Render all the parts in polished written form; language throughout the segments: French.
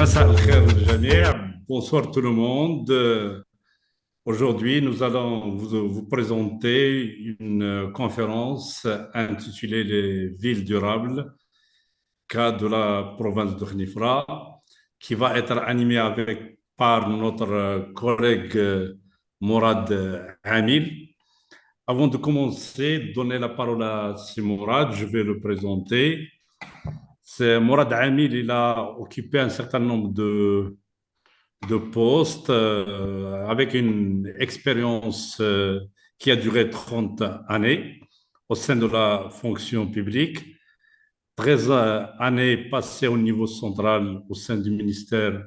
مساء الخير للجميع. Bonsoir tout le monde. Aujourd'hui, nous allons vous présenter une conférence intitulée Les villes durables, cas de la province de Khnifra, qui va être animée par notre collègue Mourad Hamil. Avant de commencer, donner la parole à Mourad, je vais le présenter. C'est Mourad Hamil, il a occupé un certain nombre de postes avec une expérience qui a duré 30 années au sein de la fonction publique, 13 années passées au niveau central au sein du ministère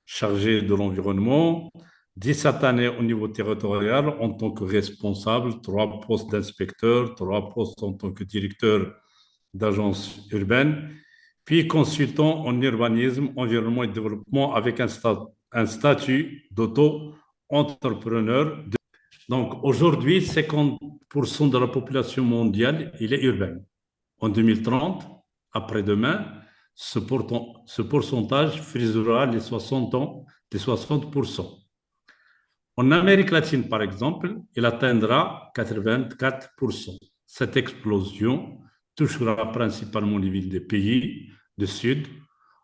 chargé de l'environnement, 17 années au niveau territorial en tant que responsable, 3 postes d'inspecteur, 3 postes en tant que directeur d'agence urbaine, puis consultant en urbanisme, environnement et développement avec un statut d'auto-entrepreneur. Donc aujourd'hui, 50% de la population mondiale, il est urbaine. En 2030, après-demain, ce pourcentage frisera les 60 ans, les 60%. En Amérique latine, par exemple, il atteindra 84%. Cette explosion touchera principalement les villes des pays du Sud.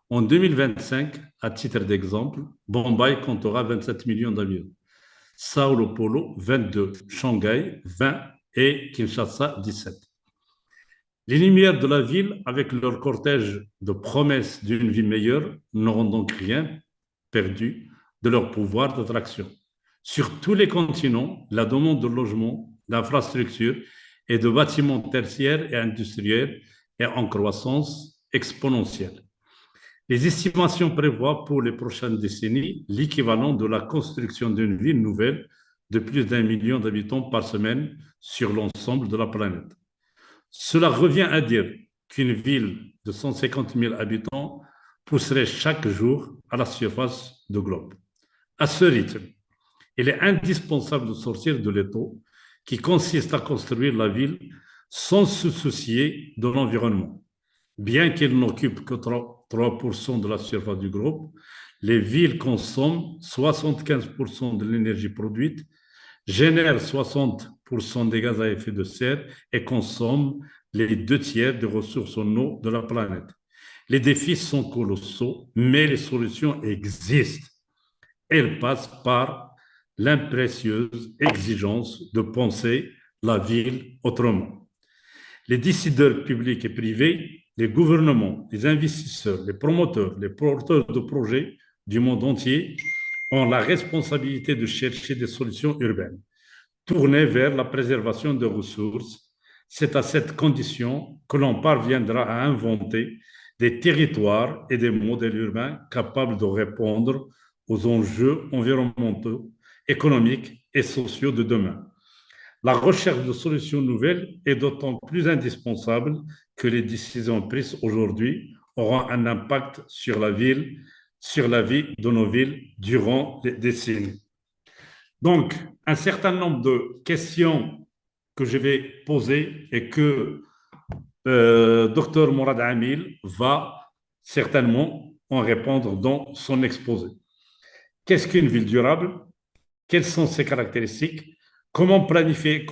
En 2025, à titre d'exemple, Bombay comptera 27 millions d'habitants, Sao Paulo 22, Shanghai 20 et Kinshasa 17. Les lumières de la ville, avec leur cortège de promesses d'une vie meilleure, n'auront donc rien perdu de leur pouvoir d'attraction. Sur tous les continents, la demande de logements, d'infrastructures et de bâtiments tertiaires et industriels est en croissance exponentielle. Les estimations prévoient pour les prochaines décennies l'équivalent de la construction d'une ville nouvelle de plus d'1 million d'habitants par semaine sur l'ensemble de la planète. Cela revient à dire qu'une ville de 150 000 habitants pousserait chaque jour à la surface du globe. À ce rythme, il est indispensable de sortir de l'étau qui consiste à construire la ville sans se soucier de l'environnement. Bien qu'elle n'occupe que 3% de la surface du globe, les villes consomment 75% de l'énergie produite, génèrent 60% des gaz à effet de serre et consomment les 2 tiers des ressources en eau de la planète. Les défis sont colossaux, mais les solutions existent. Elles passent par l'impérieuse exigence de penser la ville autrement. Les décideurs publics et privés, les gouvernements, les investisseurs, les promoteurs, les porteurs de projets du monde entier ont la responsabilité de chercher des solutions urbaines, tournées vers la préservation des ressources. C'est à cette condition que l'on parviendra à inventer des territoires et des modèles urbains capables de répondre aux enjeux environnementaux, économiques et sociaux de demain. La recherche de solutions nouvelles est d'autant plus indispensable que les décisions prises aujourd'hui auront un impact sur la ville, sur la vie de nos villes durant les décennies. Donc, un certain nombre de questions que je vais poser et que Dr Mourad Hamil va certainement en répondre dans son exposé. Qu'est-ce qu'une ville durable? Quelles sont ses caractéristiques? Comment planifier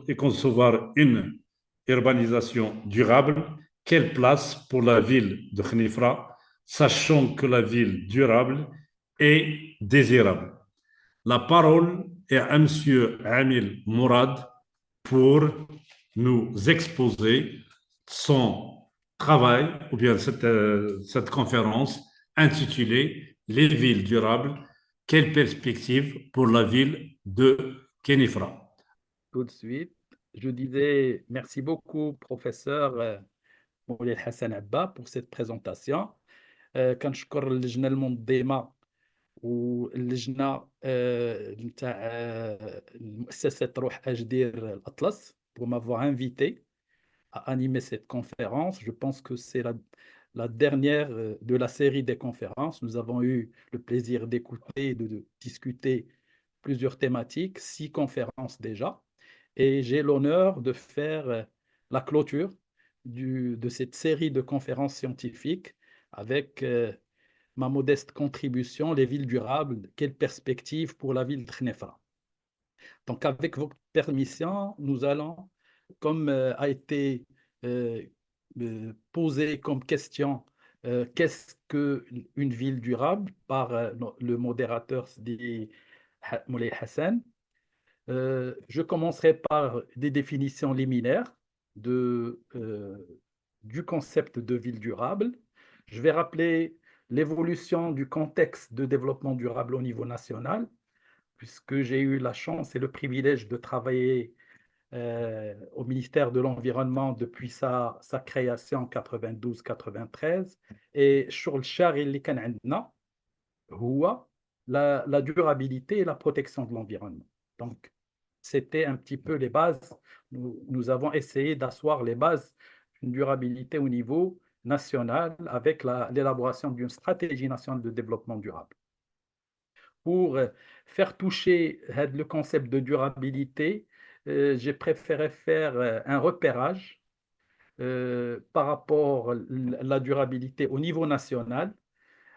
et concevoir une urbanisation durable? Quelle place pour la ville de Khnifra, sachant que la ville durable est désirable? La parole est à M. Hamil Mourad pour nous exposer son travail, ou bien cette conférence intitulée Les villes durables, quelle perspective pour la ville de Khénifra? Tout de suite. Je disais merci beaucoup, professeur Moulay Hassan Abba, pour cette présentation. كنشكر اللجنة المنظمة واللجنة نتاع مؤسسة روح أجدير الأطلس pour m'avoir invité à animer cette conférence. Je pense que c'est la dernière de la série des conférences. Nous avons eu le plaisir d'écouter et de discuter plusieurs thématiques, 6 conférences déjà. Et j'ai l'honneur de faire la clôture de cette série de conférences scientifiques avec ma modeste contribution, les villes durables, quelle perspective pour la ville de Khnefra. Donc, avec votre permission, nous allons, comme a été euh, posé comme question, qu'est-ce qu'une ville durable par le modérateur dit Moulay Hassan. Je commencerai par des définitions liminaires du concept de ville durable. Je vais rappeler l'évolution du contexte de développement durable au niveau national, puisque j'ai eu la chance et le privilège de travailler au ministère de l'Environnement depuis sa création en 92-93. Et sur le char, اللي كان عندنا هو la durabilité et la protection de l'environnement. Donc, c'était un petit peu les bases. Nous avons essayé d'asseoir les bases d'une durabilité au niveau national avec l'élaboration d'une stratégie nationale de développement durable. Pour faire toucher le concept de durabilité, j'ai préféré faire un repérage par rapport à la durabilité au niveau national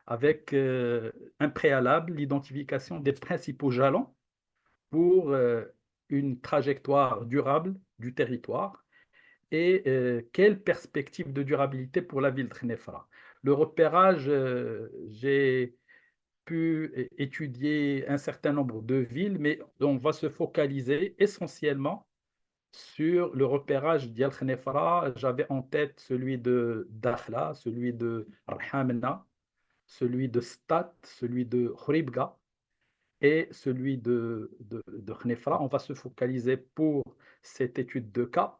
avec un préalable, l'identification des principaux jalons pour une trajectoire durable du territoire et quelle perspective de durabilité pour la ville de Khnefra. Le repérage, j'ai pu étudier un certain nombre de villes, mais on va se focaliser essentiellement sur le repérage d'Yal Khnefra. J'avais en tête celui de Dakhla, celui de Arhamna, celui de Stat, celui de Khouribga et celui de Khnefra. On va se focaliser pour cette étude de cas,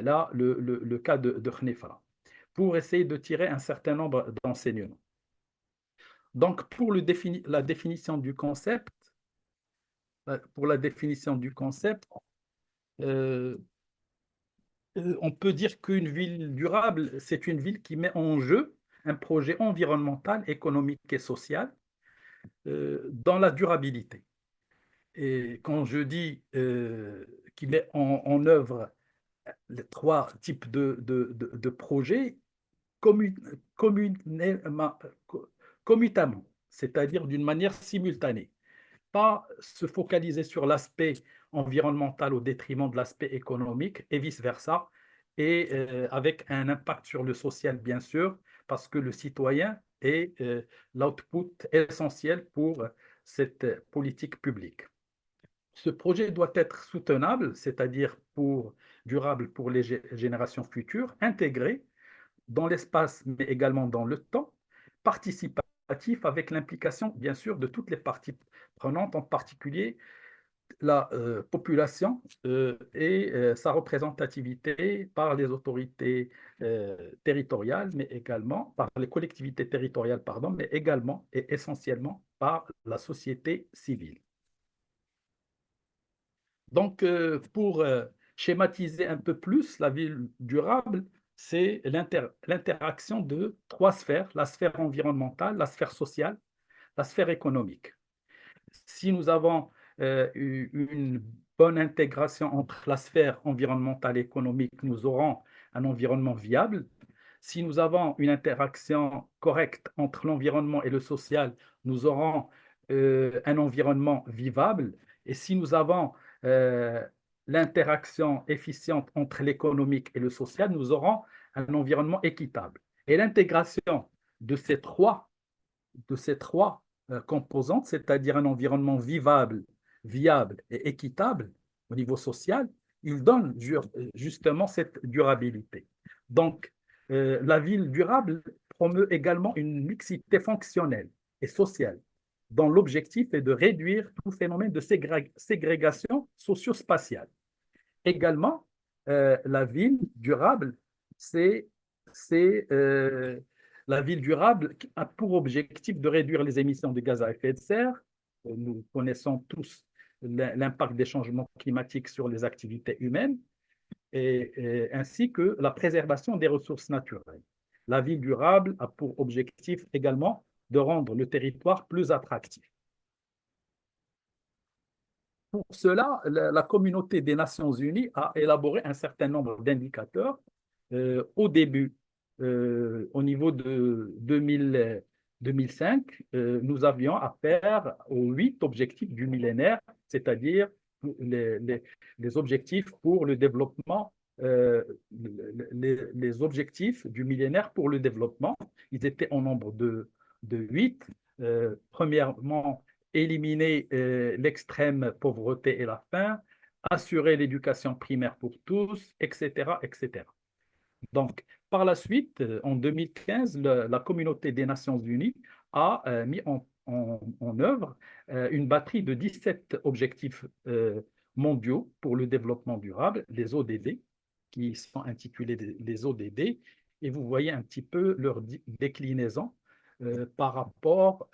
là, le cas de Khnefra, pour essayer de tirer un certain nombre d'enseignements. Donc, pour la définition du concept, euh, on peut dire qu'une ville durable, c'est une ville qui met en jeu un projet environnemental, économique et social dans la durabilité. Et quand je dis qu'il met en œuvre les trois types de projets communément, commutamment, c'est-à-dire d'une manière simultanée. Pas se focaliser sur l'aspect environnemental au détriment de l'aspect économique et vice-versa, et avec un impact sur le social, bien sûr, parce que le citoyen est l'output essentiel pour cette politique publique. Ce projet doit être soutenable, c'est-à-dire durable pour les générations futures, intégré dans l'espace, mais également dans le temps, participatif avec l'implication, bien sûr, de toutes les parties prenantes, en particulier la population et sa représentativité par les autorités territoriales, mais également par les collectivités territoriales, pardon, mais également et essentiellement par la société civile. Donc, pour schématiser un peu plus la ville durable, c'est l'interaction de trois sphères, la sphère environnementale, la sphère sociale, la sphère économique. Si nous avons une bonne intégration entre la sphère environnementale et économique, nous aurons un environnement viable. Si nous avons une interaction correcte entre l'environnement et le social, nous aurons un environnement vivable. Et si nous avons euh, l'interaction efficiente entre l'économique et le social, nous aurons un environnement équitable. Et l'intégration de ces trois composantes, c'est-à-dire un environnement vivable, viable et équitable au niveau social, il donne justement cette durabilité. Donc, la ville durable promeut également une mixité fonctionnelle et sociale, dont l'objectif est de réduire tout phénomène de ségrégation socio-spatiale. Également, la ville durable, c'est la ville durable qui a pour objectif de réduire les émissions de gaz à effet de serre. Nous connaissons tous l'impact des changements climatiques sur les activités humaines, ainsi que la préservation des ressources naturelles. La ville durable a pour objectif également de rendre le territoire plus attractif. Pour cela, la communauté des Nations Unies a élaboré un certain nombre d'indicateurs au début, au niveau de 2005, nous avions affaire aux 8 objectifs du millénaire, c'est-à-dire les, les- les objectifs pour le développement, les objectifs du millénaire pour le développement. Ils étaient au nombre de 8. Premièrement, éliminer l'extrême pauvreté et la faim, assurer l'éducation primaire pour tous, etc., etc. Donc, par la suite, en 2015, la communauté des Nations Unies a mis en œuvre une batterie de 17 objectifs mondiaux pour le développement durable, les ODD, qui sont intitulés les ODD, et vous voyez un petit peu leur déclinaison par rapport,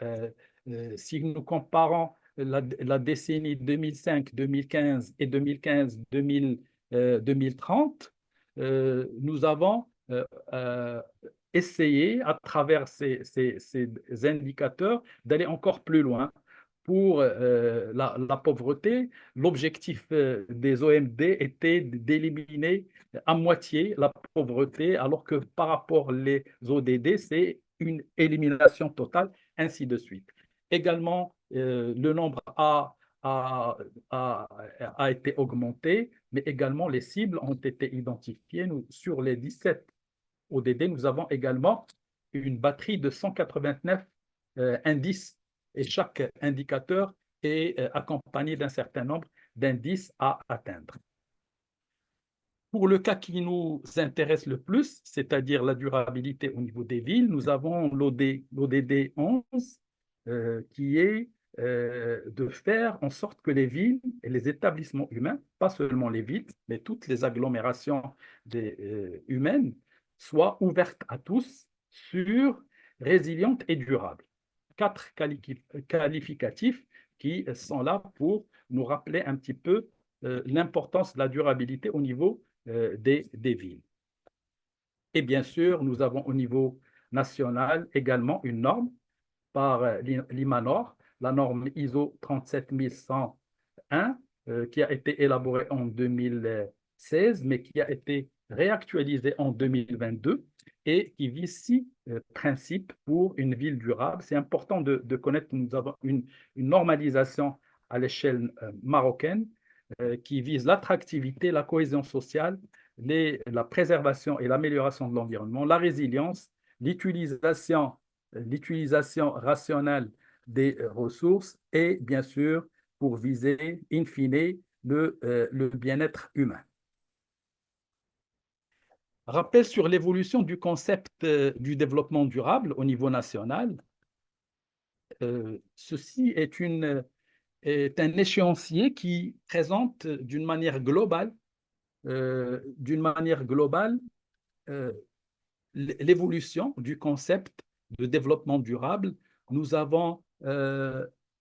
si nous comparons la décennie 2005, 2015 et 2030, nous avons euh, essayé, à travers ces indicateurs, d'aller encore plus loin. Pour la pauvreté, l'objectif des OMD était d'éliminer à moitié la pauvreté, alors que par rapport les ODD, c'est une élimination totale, ainsi de suite. Également, le nombre a, a, a été augmenté, mais également les cibles ont été identifiées. Sur les 17 ODD, nous avons également une batterie de 189 indices et chaque indicateur est accompagné d'un certain nombre d'indices à atteindre. Pour le cas qui nous intéresse le plus, c'est-à-dire la durabilité au niveau des villes, nous avons l'ODD 11 qui est de faire en sorte que les villes et les établissements humains, pas seulement les villes, mais toutes les agglomérations humaines, soient ouvertes à tous, sûres, résilientes et durables. 4 qualificatifs qui sont là pour nous rappeler un petit peu l'importance de la durabilité au niveau des villes. Et bien sûr, nous avons au niveau national également une norme par l'IMANOR, la norme ISO 37101, qui a été élaborée en 2016, mais qui a été réactualisée en 2022 et qui vise 6 principes pour une ville durable. C'est important de connaître que nous avons une normalisation à l'échelle marocaine qui vise l'attractivité, la cohésion sociale, la préservation et l'amélioration de l'environnement, la résilience, l'utilisation rationnelle des ressources et bien sûr pour viser in fine le bien-être humain. Rappel sur l'évolution du concept du développement durable au niveau national. Ceci est un échéancier qui présente d'une manière globale l'évolution du concept de développement durable. Nous avons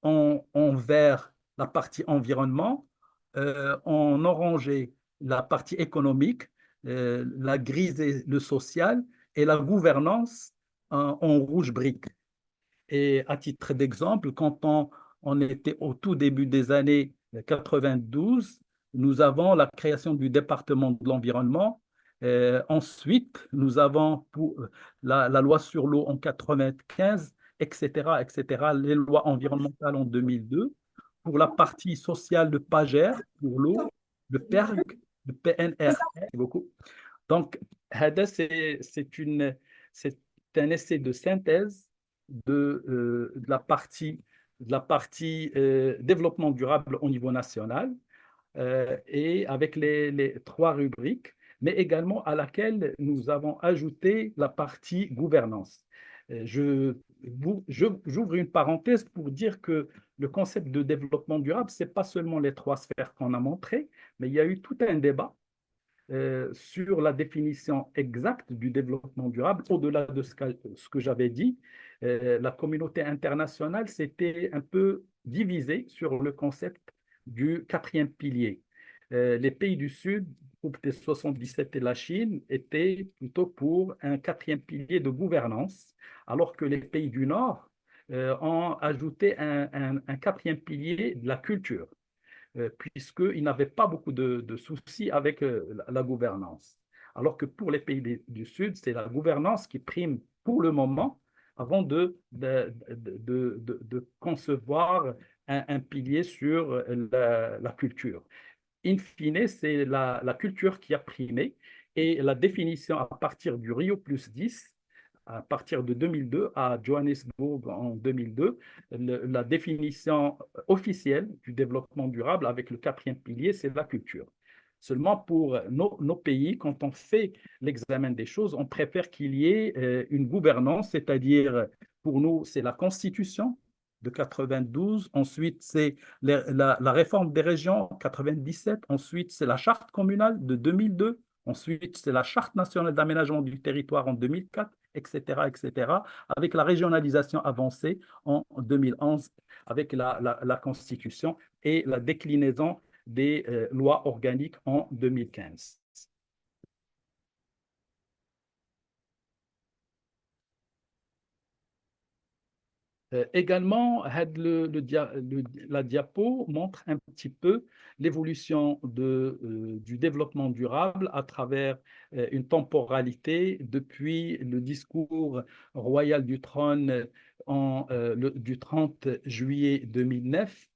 en vert la partie environnement, en orangé la partie économique, la grise le social et la gouvernance en rouge brique. Et à titre d'exemple, quand on était au tout début des années 92, nous avons la création du département de l'environnement. Ensuite, nous avons la loi sur l'eau en 95, etc., etc., les lois environnementales en 2002. Pour la partie sociale, le PAGER, pour l'eau, le PERG, le PNR. Merci beaucoup. Donc, HADA, c'est un essai de synthèse de la partie développement durable au niveau national et avec les 3 rubriques, mais également à laquelle nous avons ajouté la partie gouvernance. J'ouvre une parenthèse pour dire que le concept de développement durable, ce n'est pas seulement les 3 sphères qu'on a montrées, mais il y a eu tout un débat sur la définition exacte du développement durable, au-delà de ce que j'avais dit. La communauté internationale s'était un peu divisée sur le concept du 4e pilier. Les pays du Sud, groupe des 77 et la Chine, étaient plutôt pour un 4e pilier de gouvernance, alors que les pays du Nord ont ajouté un 4e pilier de la culture puisqu'ils n'avaient pas beaucoup de soucis avec la gouvernance. Alors que pour les pays du Sud, c'est la gouvernance qui prime pour le moment, avant de concevoir un pilier sur la culture. In fine, c'est la culture qui a primé et la définition à partir du Rio+10, à partir de 2002 à Johannesburg en 2002, la définition officielle du développement durable avec le quatrième pilier, c'est la culture. Seulement pour nos pays, quand on fait l'examen des choses, on préfère qu'il y ait une gouvernance, c'est-à-dire pour nous, c'est la Constitution de 92, ensuite c'est la réforme des régions 97, ensuite c'est la charte communale de 2002, ensuite c'est la charte nationale d'aménagement du territoire en 2004, etc., etc., avec la régionalisation avancée en 2011, avec la Constitution et la déclinaison des lois organiques en 2015. Également, la diapo montre un petit peu l'évolution du développement durable à travers une temporalité depuis le discours royal du trône du 30 juillet 2009.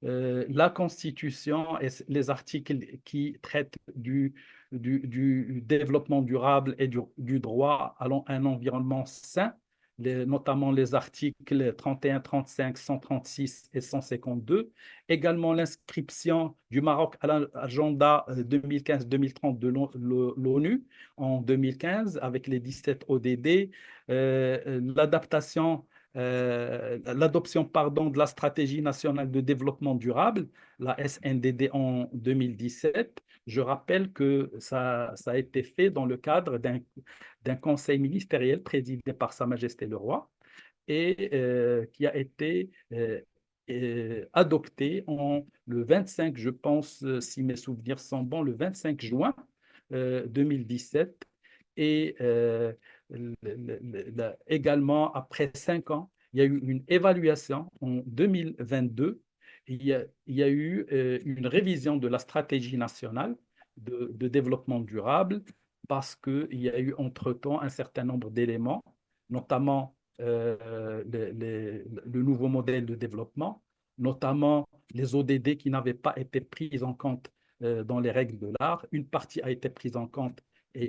La Constitution et les articles qui traitent du développement durable et du droit à un environnement sain, notamment les articles 31, 35, 136 et 152. Également l'inscription du Maroc à l'agenda 2015-2030 de l'ONU en 2015 avec les 17 ODD, l'adoption de la stratégie nationale de développement durable, la SNDD en 2017. Je rappelle que ça a été fait dans le cadre d'un conseil ministériel présidé par Sa Majesté le Roi et qui a été adopté le 25, je pense, si mes souvenirs sont bons, le 25 juin 2017. Et également, après 5 ans, il y a eu une évaluation en 2022. Il y a eu une révision de la stratégie nationale de développement durable parce qu'il y a eu entre-temps un certain nombre d'éléments, notamment le nouveau modèle de développement, notamment les ODD qui n'avaient pas été prises en compte dans les règles de l'art. Une partie a été prise en compte,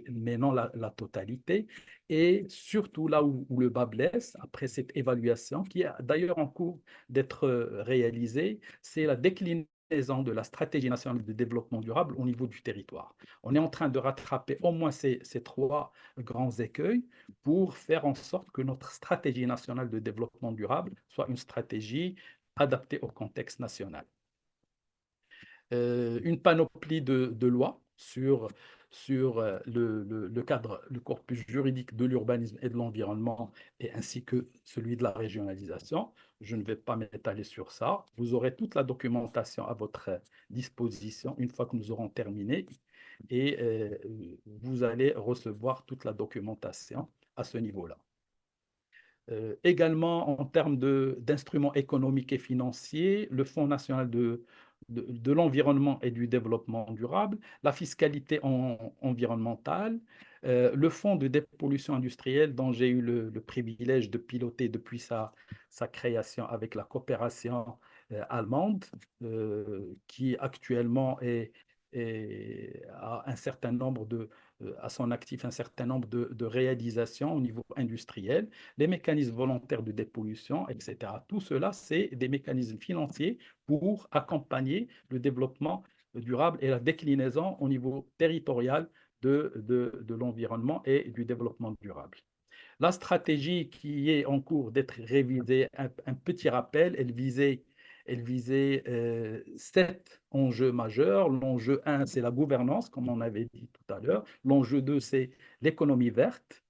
mais non la totalité. Et surtout là où le bas blesse, après cette évaluation, qui est d'ailleurs en cours d'être réalisée, c'est la déclinaison de la stratégie nationale de développement durable au niveau du territoire. On est en train de rattraper au moins ces trois grands écueils pour faire en sorte que notre stratégie nationale de développement durable soit une stratégie adaptée au contexte national. Une panoplie de lois sur le cadre, le corpus juridique de l'urbanisme et de l'environnement, et ainsi que celui de la régionalisation. Je ne vais pas m'étaler sur ça. Vous aurez toute la documentation à votre disposition une fois que nous aurons terminé, et vous allez recevoir toute la documentation à ce niveau-là. Également, en termes d'instruments économiques et financiers, le Fonds national de l'environnement et du développement durable, la fiscalité environnementale, le Fonds de dépollution industrielle dont j'ai eu le privilège de piloter depuis sa création avec la coopération allemande, qui actuellement a un certain nombre à son actif un certain nombre de réalisations au niveau industriel, les mécanismes volontaires de dépollution, etc. Tout cela, c'est des mécanismes financiers pour accompagner le développement durable et la déclinaison au niveau territorial de l'environnement et du développement durable. La stratégie qui est en cours d'être révisée, un petit rappel, elle visait 7 enjeux majeurs. L'enjeu 1, c'est la gouvernance, comme on avait dit tout à l'heure. L'enjeu 2, c'est l'économie verte,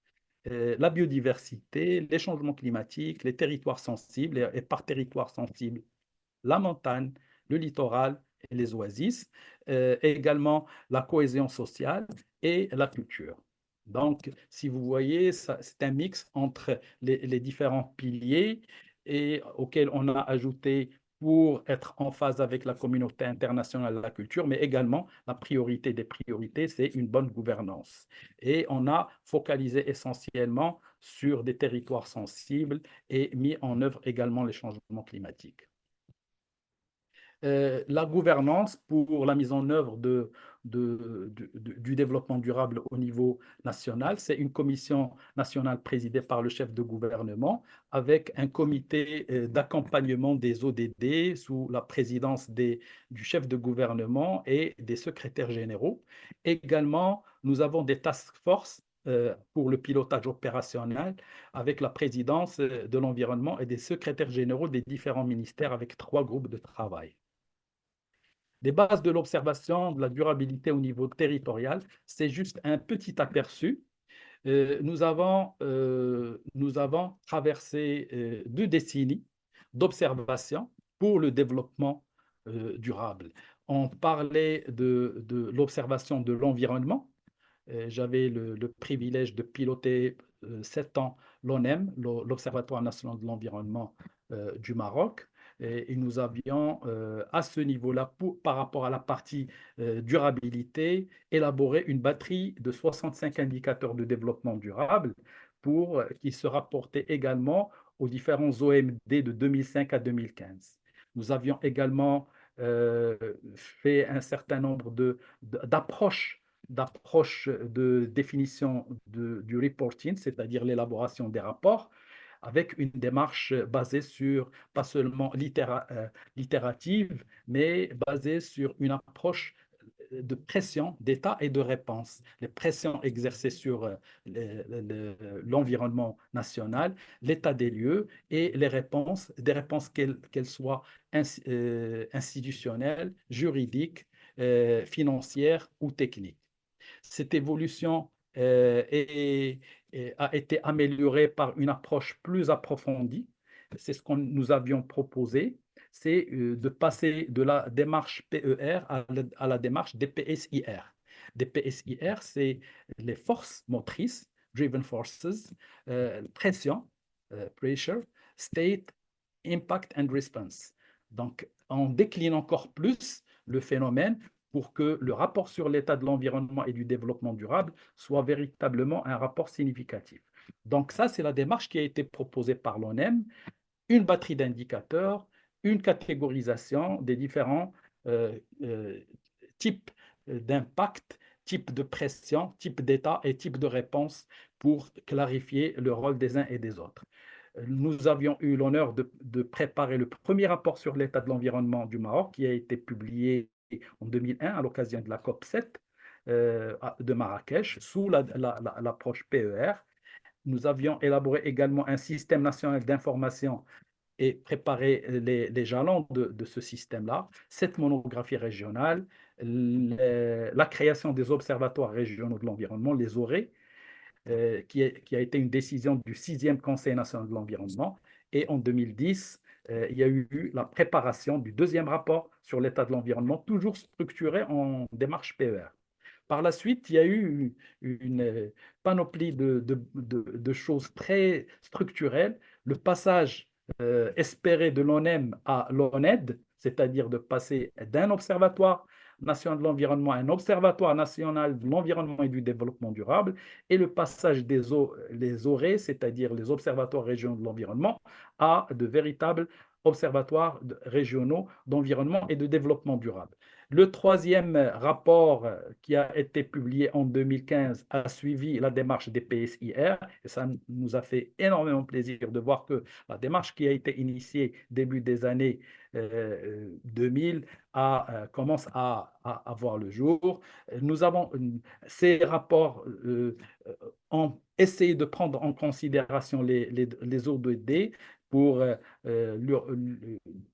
la biodiversité, les changements climatiques, les territoires sensibles, et par territoire sensible, la montagne, le littoral et les oasis, et également la cohésion sociale et la culture. Donc, si vous voyez, c'est un mix entre les différents piliers et auxquels on a ajouté pour être en phase avec la communauté internationale de la culture, mais également la priorité des priorités, c'est une bonne gouvernance. Et on a focalisé essentiellement sur des territoires sensibles et mis en œuvre également les changements climatiques. La gouvernance pour la mise en œuvre du développement durable au niveau national, c'est une commission nationale présidée par le chef de gouvernement avec un comité d'accompagnement des ODD sous la présidence du chef de gouvernement et des secrétaires généraux. Également, nous avons des task force pour le pilotage opérationnel avec la présidence de l'environnement et des secrétaires généraux des différents ministères avec 3 groupes de travail. Des bases de l'observation de la durabilité au niveau territorial, c'est juste un petit aperçu. Nous avons traversé 2 décennies d'observation pour le développement durable. On parlait de l'observation de l'environnement. J'avais le privilège de piloter 7 ans l'ONEM, l'Observatoire national de l'environnement du Maroc. Et nous avions, à ce niveau-là, par rapport à la partie durabilité, élaboré une batterie de 65 indicateurs de développement durable qui se rapportaient également aux différents OMD de 2005 à 2015. Nous avions également fait un certain nombre d'approches de définition du reporting, c'est-à-dire l'élaboration des rapports, avec une démarche basée sur, pas seulement littérative, mais basée sur une approche de pression d'État et de réponse. Les pressions exercées sur l'environnement national, l'état des lieux et les réponses, des réponses qu'elles soient institutionnelles, juridiques, financières ou techniques. Cette évolution a été améliorée par une approche plus approfondie. C'est ce que nous avions proposé, c'est de passer de la démarche PER à la démarche DPSIR. DPSIR, c'est les forces motrices, driven forces, pression, pressure, state, impact and response. Donc, on décline encore plus le phénomène pour que le rapport sur l'état de l'environnement et du développement durable soit véritablement un rapport significatif. Donc ça, c'est la démarche qui a été proposée par l'ONEM, une batterie d'indicateurs, une catégorisation des différents types d'impact, types de pression, types d'état et types de réponse pour clarifier le rôle des uns et des autres. Nous avions eu l'honneur de préparer le premier rapport sur l'état de l'environnement du Maroc qui a été publié en 2001 à l'occasion de la COP7 de Marrakech sous l'approche PER. Nous avions élaboré également un système national d'information et préparé les jalons de ce système-là, cette monographie régionale, la création des observatoires régionaux de l'environnement, les ORE, qui a été une décision du 6e Conseil national de l'environnement. Et en 2010, il y a eu la préparation du 2e rapport sur l'état de l'environnement, toujours structuré en démarche PER. Par la suite, il y a eu une panoplie de choses très structurelles. Le passage espéré de l'ONEM à l'ONED, c'est-à-dire de passer d'un observatoire national de l'environnement à un observatoire national de l'environnement et du développement durable, et le passage les ORE, c'est-à-dire les observatoires régionaux de l'environnement, à de véritables observatoires régionaux d'environnement et de développement durable. Le 3e rapport qui a été publié en 2015 a suivi la démarche des PSIR et ça nous a fait énormément plaisir de voir que la démarche qui a été initiée début des années 2000 commence à voir le jour. Ces rapports ont essayé de prendre en considération les ODD pour,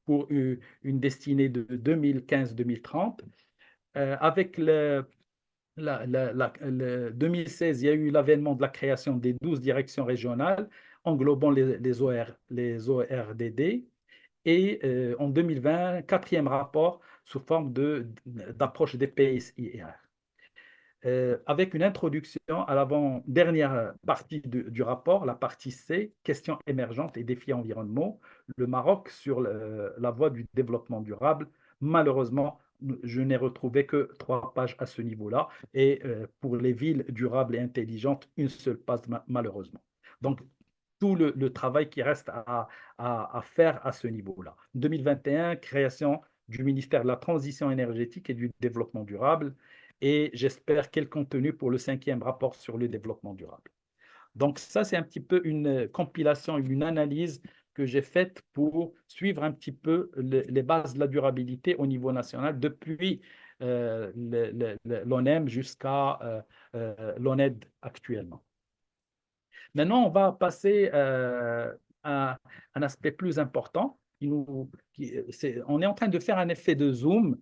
pour une destinée de 2015-2030. Avec le 2016, il y a eu l'avènement de la création des 12 directions régionales englobant les ORDD. Et en 2020, 4e rapport sous forme d'approche des PSIR. avec une introduction à l'avant-dernière partie du rapport, la partie C, questions émergentes et défis environnementaux, le Maroc sur la voie du développement durable. Malheureusement, je n'ai retrouvé que 3 pages à ce niveau-là. Et pour les villes durables et intelligentes, une seule page malheureusement. Donc, tout le travail qui reste à faire à ce niveau-là. 2021, création du ministère de la Transition énergétique et du développement durable. Et j'espère quel contenu pour le 5e rapport sur le développement durable. Donc ça, c'est un petit peu une compilation, une analyse que j'ai faite pour suivre un petit peu les bases de la durabilité au niveau national depuis l'ONEM jusqu'à l'ONED actuellement. Maintenant, on va passer à un aspect plus important. On est en train de faire un effet de zoom,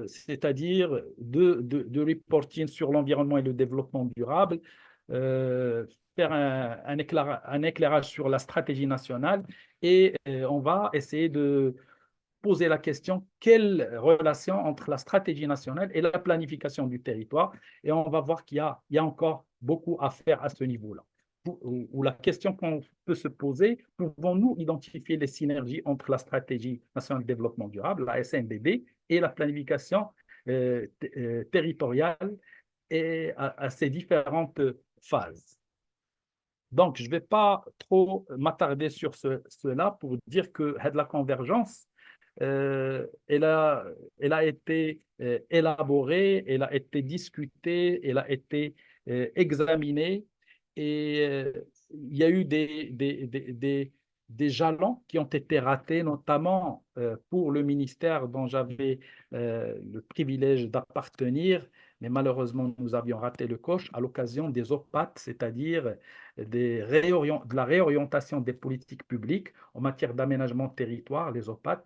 c'est-à-dire de reporting sur l'environnement et le développement durable, faire un éclairage sur la stratégie nationale et on va essayer de poser la question, quelle relation entre la stratégie nationale et la planification du territoire? Et on va voir qu'il y a encore beaucoup à faire à ce niveau-là. Ou la question qu'on peut se poser, pouvons-nous identifier les synergies entre la stratégie nationale de développement durable, la SNDD, et la planification territoriale et à ces différentes phases? Donc, je ne vais pas trop m'attarder sur cela pour dire que la convergence, elle a été élaborée, elle a été discutée, elle a été examinée et il y a eu des jalons qui ont été ratés, notamment pour le ministère dont j'avais le privilège d'appartenir, mais malheureusement, nous avions raté le coche à l'occasion des OPAT, c'est-à-dire de la réorientation des politiques publiques en matière d'aménagement de territoire, les OPAT,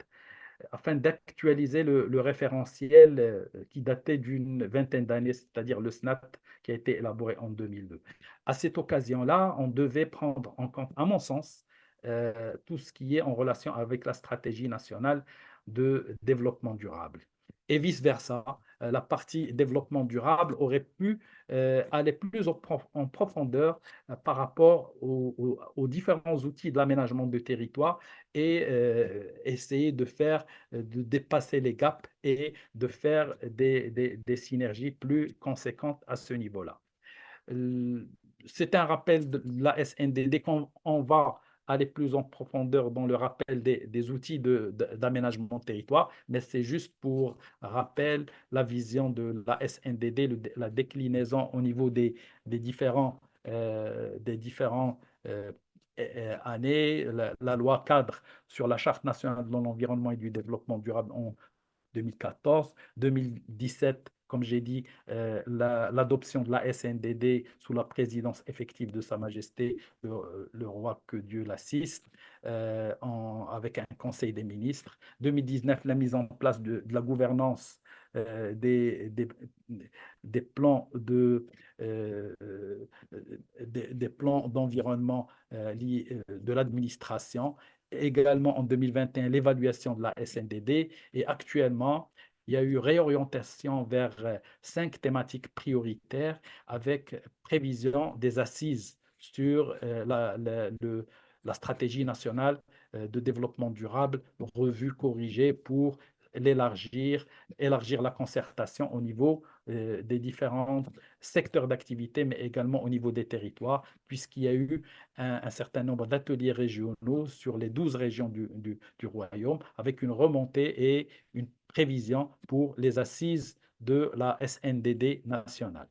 afin d'actualiser le référentiel qui datait d'une vingtaine d'années, c'est-à-dire le SNAT qui a été élaboré en 2002. À cette occasion-là, on devait prendre en compte, à mon sens, tout ce qui est en relation avec la stratégie nationale de développement durable. Et vice-versa, la partie développement durable aurait pu aller plus en profondeur par rapport aux différents outils de l'aménagement de territoire et essayer de dépasser les gaps et de faire des synergies plus conséquentes à ce niveau-là. C'est un rappel de la SNDD qu'on on va aller plus en profondeur dans le rappel des outils d'aménagement de territoire, mais c'est juste pour rappel la vision de la SNDD, la déclinaison au niveau des différents années, la loi cadre sur la Charte nationale de l'environnement et du développement durable en 2014, 2017, comme j'ai dit, l'adoption de la SNDD sous la présidence effective de Sa Majesté, le roi que Dieu l'assiste, avec un conseil des ministres. 2019, la mise en place de la gouvernance des plans euh, des plans d'environnement de l'administration. Également en 2021, l'évaluation de la SNDD. Et actuellement, il y a eu réorientation vers 5 thématiques prioritaires avec prévision des assises sur la stratégie nationale de développement durable, revue, corrigée pour élargir la concertation au niveau des différents secteurs d'activité, mais également au niveau des territoires, puisqu'il y a eu un certain nombre d'ateliers régionaux sur les 12 régions du royaume, avec une remontée et une prévision pour les assises de la SNDD nationale.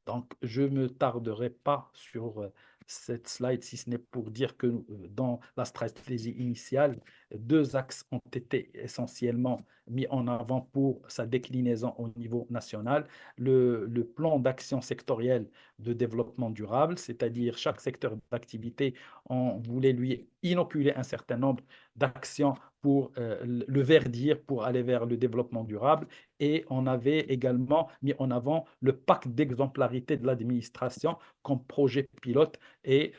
Donc, je ne me tarderai pas sur cette slide, si ce n'est pour dire que dans la stratégie initiale, 2 axes ont été essentiellement mis en avant pour sa déclinaison au niveau national. Le plan d'action sectoriel de développement durable, c'est-à-dire chaque secteur d'activité, on voulait lui inoculer un certain nombre d'actions pour le verdir, pour aller vers le développement durable. Et on avait également mis en avant le pacte d'exemplarité de l'administration comme projet pilote et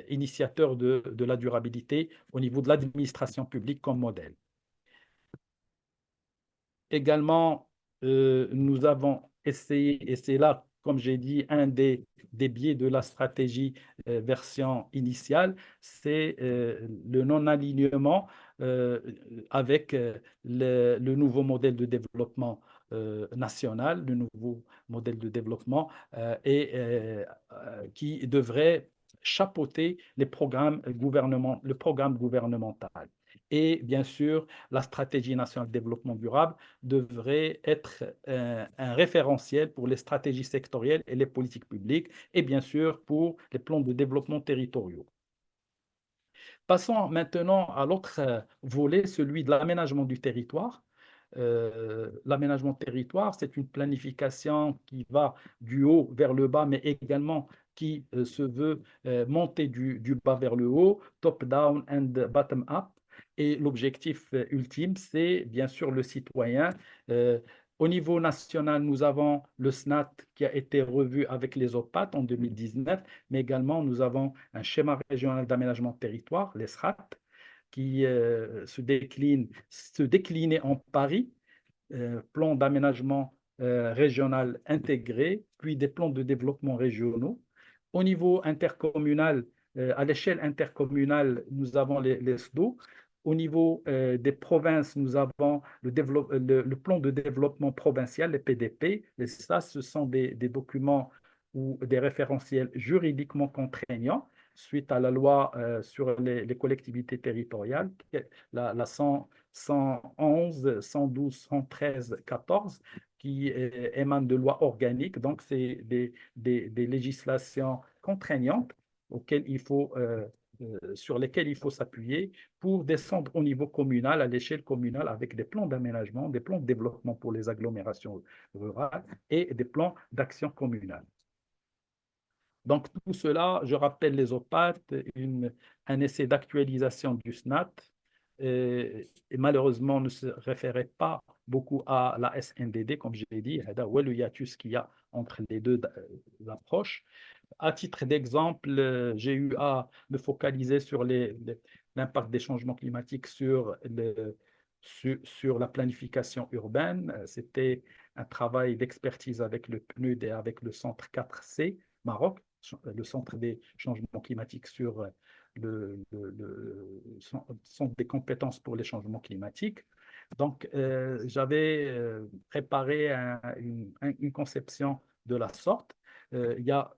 initiateur de la durabilité au niveau de l'administration publique comme modèle. Également, nous avons essayer, et c'est là, comme j'ai dit, un des biais de la stratégie version initiale, c'est le non-alignement euh, avec le nouveau modèle de développement national, le nouveau modèle de développement qui devrait chapeauter le programme gouvernemental. Et bien sûr, la stratégie nationale de développement durable devrait être un référentiel pour les stratégies sectorielles et les politiques publiques, et bien sûr pour les plans de développement territoriaux. Passons maintenant à l'autre volet, celui de l'aménagement du territoire. L'aménagement de territoire, c'est une planification qui va du haut vers le bas, mais également qui se veut monter du bas vers le haut, top-down and bottom-up. Et l'objectif ultime, c'est bien sûr le citoyen. Euh, Au niveau national, nous avons le SNAT qui a été revu avec les OPAT en 2019, mais également nous avons un schéma régional d'aménagement de territoire, les SRAT, qui se déclinait en Paris, plan d'aménagement régional intégré, puis des plans de développement régionaux. Au niveau intercommunal, à l'échelle intercommunale, nous avons les SDO. Au niveau des provinces, nous avons le plan de développement provincial, les PDP. Et ça, ce sont des documents ou des référentiels juridiquement contraignants suite à la loi sur les collectivités territoriales, la 111, 112, 113, 14, qui émanent de lois organiques. Donc, c'est des législations contraignantes sur lesquelles il faut s'appuyer pour descendre au niveau communal, à l'échelle communale, avec des plans d'aménagement, des plans de développement pour les agglomérations rurales et des plans d'action communale. Donc, tout cela, je rappelle les OPAT, un essai d'actualisation du SNAT, et malheureusement ne se référait pas beaucoup à la SNDD, comme je l'ai dit, où est le hiatus qu'il y a entre les deux approches. À titre d'exemple, j'ai eu à me focaliser sur l'impact des changements climatiques sur la planification urbaine. C'était un travail d'expertise avec le PNUD et avec le centre 4C Maroc, le centre des changements climatiques sur le centre des compétences pour les changements climatiques. Donc, j'avais préparé une conception de la sorte. Il y a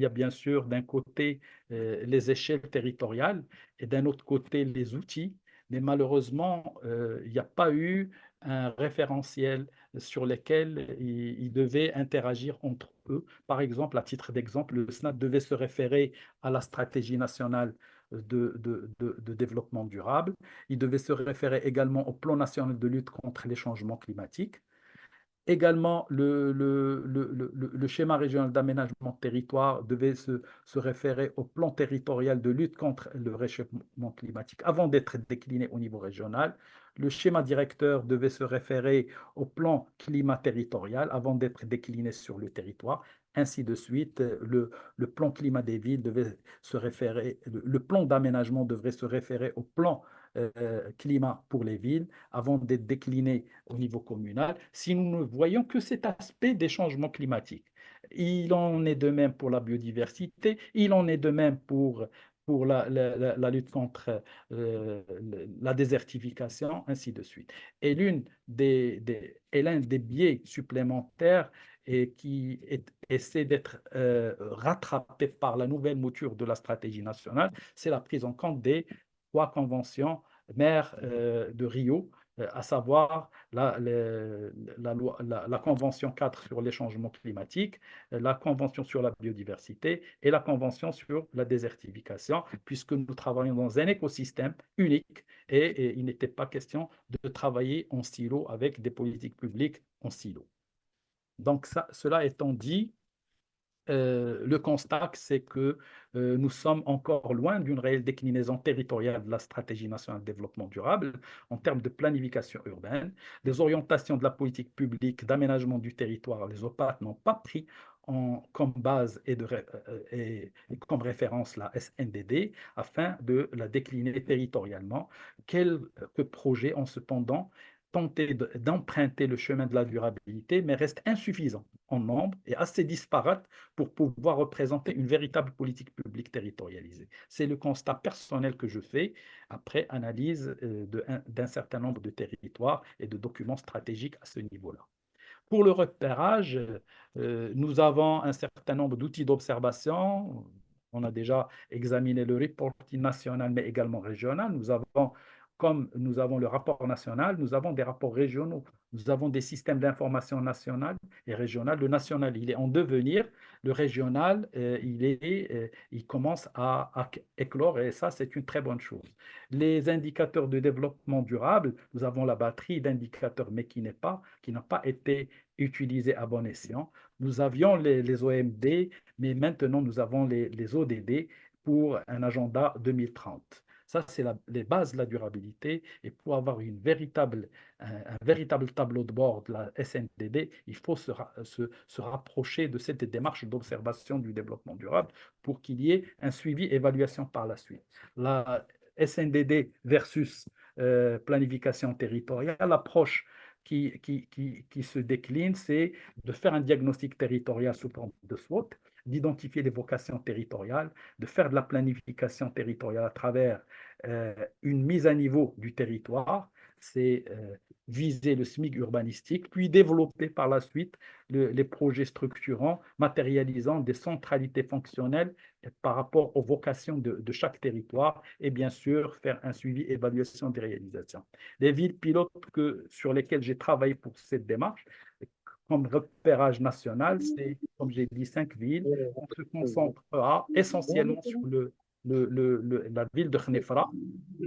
bien sûr d'un côté les échelles territoriales et d'un autre côté les outils, mais malheureusement, il n'y a pas eu un référentiel sur lesquels ils devaient interagir entre eux. Par exemple, à titre d'exemple, le SNAT devait se référer à la stratégie nationale de développement durable. Il devait se référer également au plan national de lutte contre les changements climatiques. Également, le schéma régional d'aménagement de territoire devait se référer au plan territorial de lutte contre le réchauffement climatique avant d'être décliné au niveau régional. Le schéma directeur devait se référer au plan climat territorial avant d'être décliné sur le territoire. Ainsi de suite, le plan climat des villes devait se référer, le plan d'aménagement devrait se référer au plan climat pour les villes avant d'être décliné au niveau communal, si nous ne voyons que cet aspect des changements climatiques. Il en est de même pour la biodiversité, il en est de même pour la lutte contre la désertification, ainsi de suite. Et l'un des biais supplémentaires et essaie d'être rattrapé par la nouvelle mouture de la stratégie nationale, c'est la prise en compte des trois conventions mères de Rio, à savoir la Convention 4 sur les changements climatiques, la Convention sur la biodiversité et la Convention sur la désertification, puisque nous travaillons dans un écosystème unique et il n'était pas question de travailler en silo avec des politiques publiques en silo. Donc, cela étant dit, le constat, c'est que nous sommes encore loin d'une réelle déclinaison territoriale de la stratégie nationale de développement durable en termes de planification urbaine. Les orientations de la politique publique d'aménagement du territoire, les OPAT, n'ont pas pris comme base et comme référence la SNDD afin de la décliner territorialement. Quelques projets ont cependant tenté d'emprunter le chemin de la durabilité, mais reste insuffisant en nombre et assez disparate pour pouvoir représenter une véritable politique publique territorialisée. C'est le constat personnel que je fais après analyse d'un certain nombre de territoires et de documents stratégiques à ce niveau-là. Pour le repérage, nous avons un certain nombre d'outils d'observation. On a déjà examiné le reporting national, mais également régional. Comme nous avons le rapport national, nous avons des rapports régionaux. Nous avons des systèmes d'information national et régional. Le national, il est en devenir. Le régional, il commence à éclore et ça, c'est une très bonne chose. Les indicateurs de développement durable, nous avons la batterie d'indicateurs, mais qui n'a pas été utilisé à bon escient. Nous avions les OMD, mais maintenant nous avons les ODD pour un agenda 2030. Ça, c'est les bases de la durabilité. Et pour avoir un véritable tableau de bord de la SNDD, il faut se rapprocher de cette démarche d'observation du développement durable pour qu'il y ait un suivi, évaluation par la suite. La SNDD versus planification territoriale, l'approche qui se décline, c'est de faire un diagnostic territorial sous forme de SWOT, d'identifier les vocations territoriales, de faire de la planification territoriale à travers une mise à niveau du territoire, c'est viser le SMIC urbanistique, puis développer par la suite les projets structurants, matérialisant des centralités fonctionnelles par rapport aux vocations de chaque territoire et bien sûr faire un suivi et évaluation des réalisations. Les villes pilotes sur lesquelles j'ai travaillé pour cette démarche, comme repérage national, c'est, comme j'ai dit, 5 villes. On se concentrera essentiellement sur la ville de Khnefra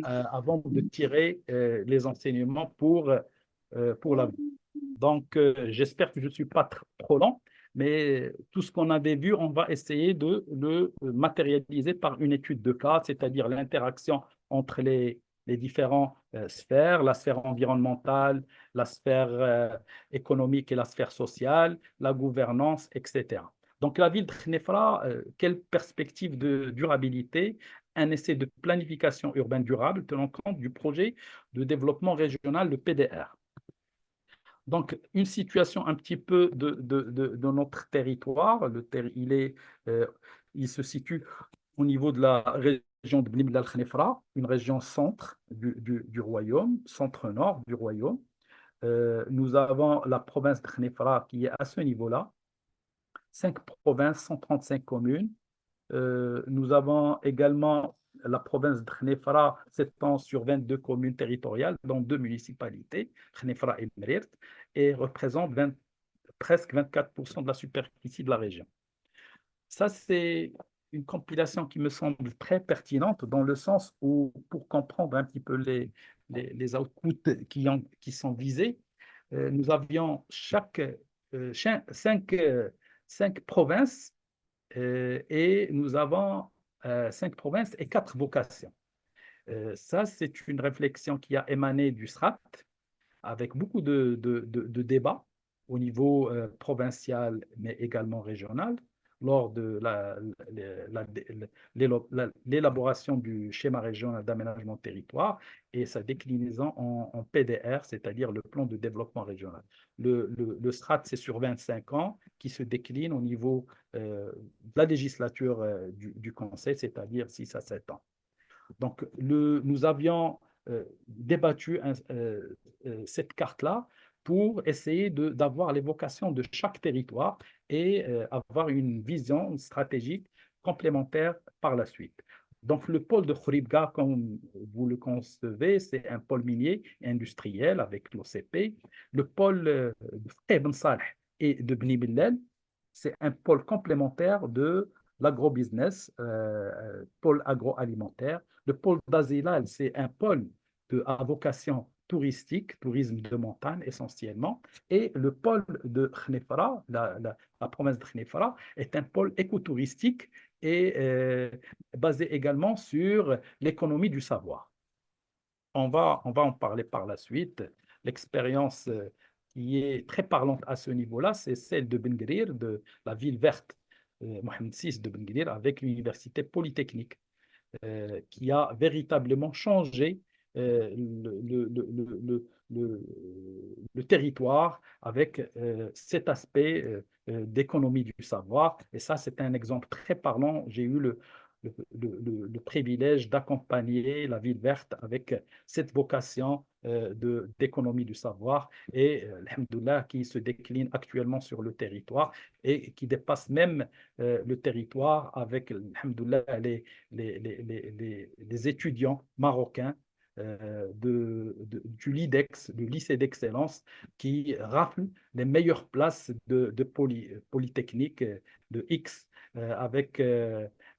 avant de tirer les enseignements pour la vie. Donc, j'espère que je ne suis pas trop lent, mais tout ce qu'on avait vu, on va essayer de le matérialiser par une étude de cas, c'est-à-dire l'interaction entre les différentes sphères, la sphère environnementale, la sphère économique et la sphère sociale, la gouvernance, etc. Donc, la ville de Khnefra, quelle perspective de durabilité? Un essai de planification urbaine durable tenant compte du projet de développement régional, le PDR. Donc, une situation un petit peu de notre territoire. Il se situe au niveau de la région de Bnibla al-Khnefra, une région centre du royaume, centre-nord du royaume. Nous avons la province de Khnefra qui est à ce niveau-là. 5 provinces, 135 communes. Nous avons également la province de Khnefra s'étend sur 22 communes territoriales, dont 2 municipalités, Khnefra et Merirt, et représente presque 24% de la superficie de la région. Ça, c'est une compilation qui me semble très pertinente dans le sens où, pour comprendre un petit peu les outputs qui sont visés, nous avions cinq provinces et nous avons 5 provinces et 4 vocations. Ça, c'est une réflexion qui a émané du SRAT avec beaucoup de débats au niveau provincial, mais également régional, lors de l'élaboration du schéma régional d'aménagement territoire et sa déclinaison en PDR, c'est-à-dire le plan de développement régional. Le SRAT, c'est sur 25 ans, qui se décline au niveau de la législature du Conseil, c'est-à-dire 6 à 7 ans. Donc, nous avions débattu cette carte-là pour essayer d'avoir les vocations de chaque territoire et avoir une vision stratégique complémentaire par la suite. Donc, le pôle de Khouribga, comme vous le concevez, c'est un pôle minier et industriel avec l'OCP. Le pôle de Ibn Saleh et de Bni Billel, c'est un pôle complémentaire de l'agrobusiness, pôle agroalimentaire. Le pôle d'Azilal, c'est un pôle à vocation touristique, tourisme de montagne essentiellement. Et le pôle de Khnefra, la province de Khnefra, est un pôle écotouristique et basé également sur l'économie du savoir. On va en parler par la suite. L'expérience qui est très parlante à ce niveau-là, c'est celle de Ben Guerir, de la ville verte Mohamed VI de Ben Guerir, avec l'université polytechnique, qui a véritablement changé le territoire avec cet aspect d'économie du savoir. Et ça, c'est un exemple très parlant. J'ai eu le privilège d'accompagner la ville verte avec cette vocation d'économie du savoir et, alhamdoulilah, qui se décline actuellement sur le territoire et qui dépasse même le territoire avec, alhamdoulilah, les étudiants marocains du LIDEX, du lycée d'excellence, qui rafle les meilleures places de Polytechnique de X avec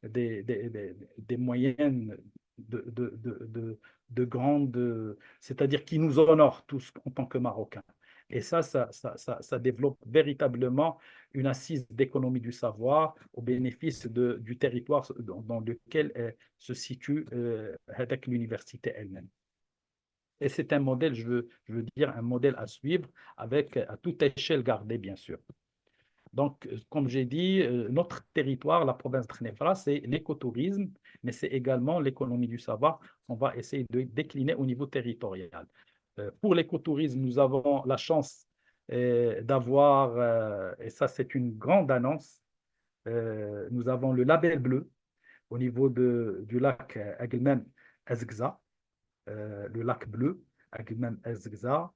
des moyennes de grandes, c'est-à-dire qui nous honorent tous en tant que Marocains. Et ça développe véritablement une assise d'économie du savoir au bénéfice du territoire dans lequel se situe l'université elle-même. Et c'est un modèle, je veux dire, un modèle à suivre avec à toute échelle gardée, bien sûr. Donc, comme j'ai dit, notre territoire, la province de Khnefra, c'est l'écotourisme, mais c'est également l'économie du savoir qu'on va essayer de décliner au niveau territorial. Pour l'écotourisme, nous avons la chance d'avoir, et ça c'est une grande annonce, nous avons le label bleu au niveau du lac Agelman Azgza, le lac bleu, Agelman Azgza.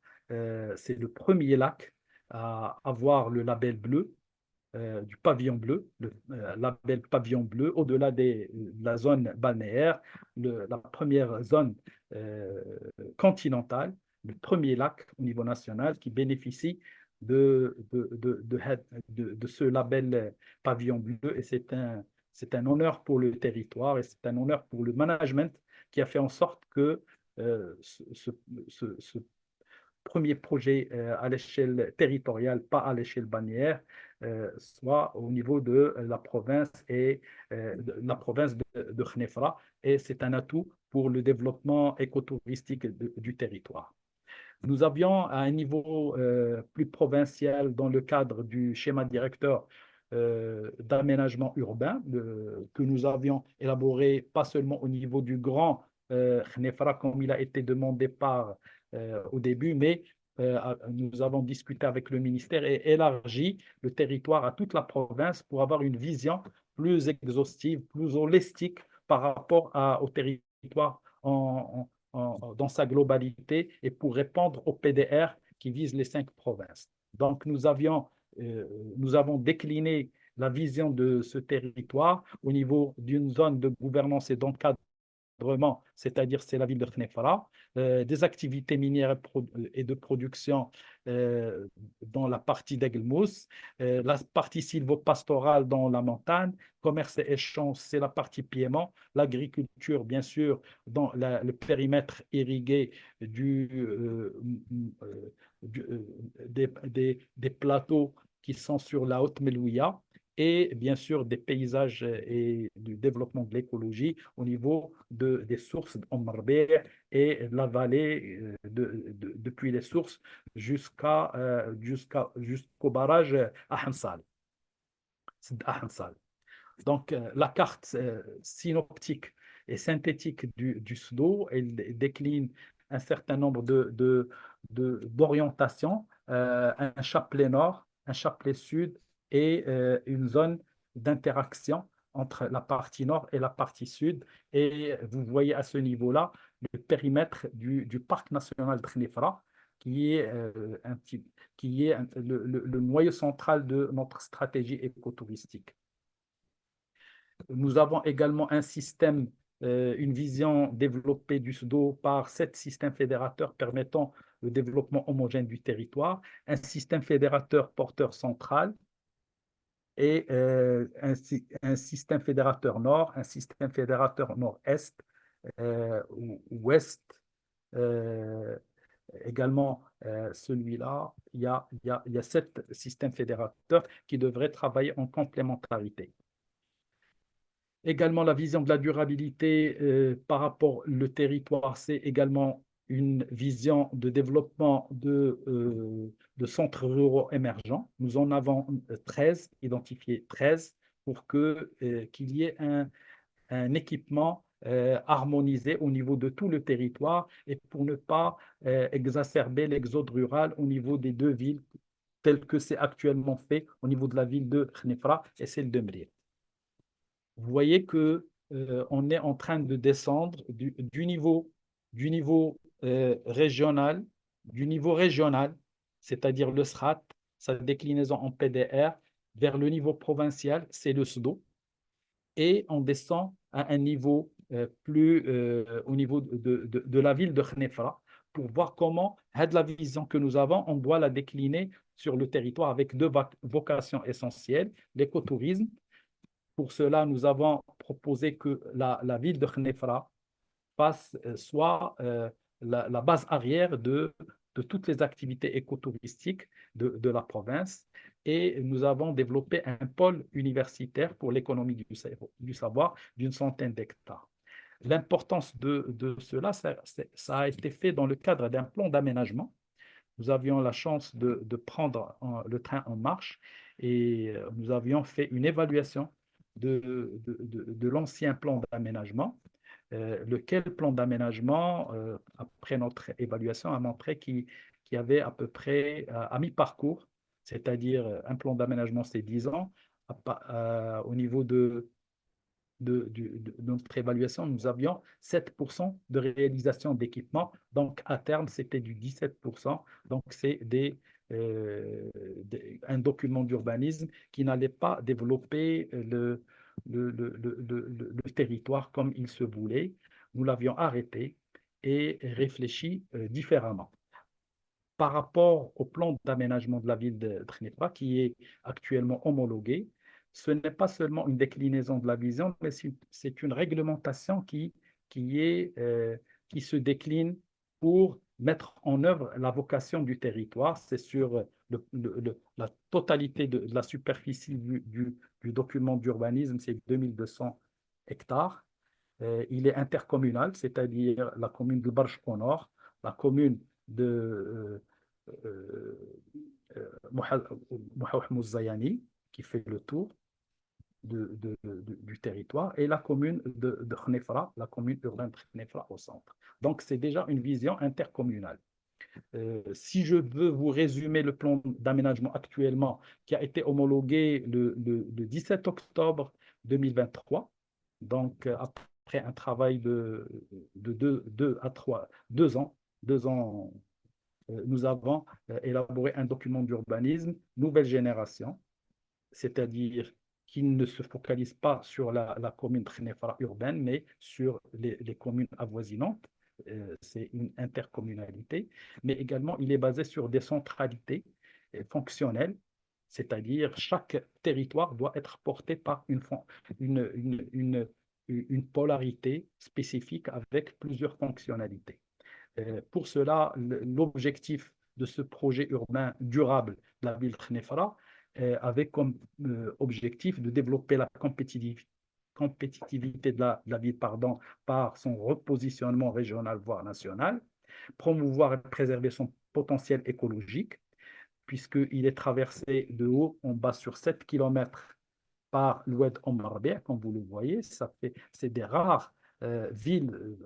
C'est le premier lac à avoir le label bleu du pavillon bleu, le label pavillon bleu, au-delà de la zone balnéaire, la première zone euh, continentale, le premier lac au niveau national qui bénéficie de ce label pavillon bleu. Et c'est un honneur pour le territoire et c'est un honneur pour le management qui a fait en sorte que ce premier projet à l'échelle territoriale, pas à l'échelle bannière, soit au niveau de la province et la province de Khnefra. Et c'est un atout pour le développement écotouristique du territoire. Nous avions à un niveau plus provincial dans le cadre du schéma directeur d'aménagement urbain que nous avions élaboré pas seulement au niveau du grand Khnefra comme il a été demandé au début, mais nous avons discuté avec le ministère et élargi le territoire à toute la province pour avoir une vision plus exhaustive, plus holistique par rapport au territoire dans sa globalité et pour répondre au PDR qui vise les 5 provinces. Donc, nous avons décliné la vision de ce territoire au niveau d'une zone de gouvernance et d'encadrement, c'est-à-dire c'est la ville de Khnefra, des activités minières et de production dans la partie d'Aguelmous, la partie sylvopastorale dans la montagne, commerce et échange, c'est la partie piémont, l'agriculture, bien sûr, dans le périmètre irrigué du, euh, des plateaux qui sont sur la Haute Melouia, et bien sûr des paysages et du développement de l'écologie au niveau des sources d'Ombarbé et la vallée depuis les sources jusqu'au barrage à Hansal. Donc, la carte synoptique et synthétique du SDO, elle décline un certain nombre d'orientations, un chapelet nord, un chapelet sud et une zone d'interaction entre la partie nord et la partie sud. Et vous voyez à ce niveau-là le périmètre du parc national de Khnefra, qui est, le noyau central de notre stratégie écotouristique. Nous avons également un système, une vision développée du SDO par 7 systèmes fédérateurs permettant le développement homogène du territoire, un système fédérateur porteur central et un système fédérateur nord, un système fédérateur nord-est, ou ouest. Également, celui-là, il y a 7 systèmes fédérateurs qui devraient travailler en complémentarité. Également, la vision de la durabilité par rapport au territoire, c'est également une vision de développement de centres ruraux émergents. Nous en avons 13, identifié 13, pour qu'il y ait un équipement harmonisé au niveau de tout le territoire et pour ne pas exacerber l'exode rural au niveau des deux villes tel que c'est actuellement fait au niveau de la ville de Khnifra et celle de Mrir. Vous voyez que on est en train de descendre du niveau régional, c'est-à-dire le SRAT, sa déclinaison en PDR, vers le niveau provincial, c'est le SDO, et on descend à un niveau plus au niveau de la ville de Khnefra pour voir comment, de la vision que nous avons, on doit la décliner sur le territoire avec deux vocations essentielles, l'écotourisme. Pour cela, nous avons proposé que la ville de Khnefra soit la base arrière de toutes les activités écotouristiques de la province. Et nous avons développé un pôle universitaire pour l'économie du savoir d'une centaine d'hectares. L'importance de cela, ça a été fait dans le cadre d'un plan d'aménagement. Nous avions la chance de prendre le train en marche et nous avions fait une évaluation de l'ancien plan d'aménagement, lequel plan d'aménagement, après notre évaluation, a montré qu'il y avait à peu près à mi-parcours, c'est-à-dire un plan d'aménagement, c'est 10 ans. Au niveau de notre évaluation, nous avions 7% de réalisation d'équipement. Donc, à terme, c'était du 17%. Donc, c'est un document d'urbanisme qui n'allait pas développer le territoire comme il se voulait. Nous l'avions arrêté et réfléchi différemment. Par rapport au plan d'aménagement de la ville de Trinidad, qui est actuellement homologué, ce n'est pas seulement une déclinaison de la vision, mais c'est une réglementation qui se décline pour mettre en œuvre la vocation du territoire. C'est sur la totalité de la superficie du document d'urbanisme, c'est 2200 hectares. Il est intercommunal, c'est-à-dire la commune de Barj au nord, la commune de Mouhouh Mouzayani, qui fait le tour du territoire, et la commune de Khnefra, la commune urbaine de Khnefra au centre. Donc, c'est déjà une vision intercommunale. Si je veux vous résumer le plan d'aménagement actuellement, qui a été homologué le 17 octobre 2023, donc après un travail de 2 ans, nous avons élaboré un document d'urbanisme nouvelle génération, c'est-à-dire qui ne se focalise pas sur la commune Khnefra urbaine, mais sur les communes avoisinantes. C'est une intercommunalité, mais également il est basé sur des centralités fonctionnelles, c'est-à-dire chaque territoire doit être porté par une, une, une polarité spécifique avec plusieurs fonctionnalités. Pour cela, l'objectif de ce projet urbain durable de la ville de Khnefra avait comme objectif de développer la compétitivité de la ville par son repositionnement régional, voire national, promouvoir et préserver son potentiel écologique, puisqu'il est traversé de haut en bas sur 7 km par l'Oued Omarbia, comme vous le voyez. C'est des rares villes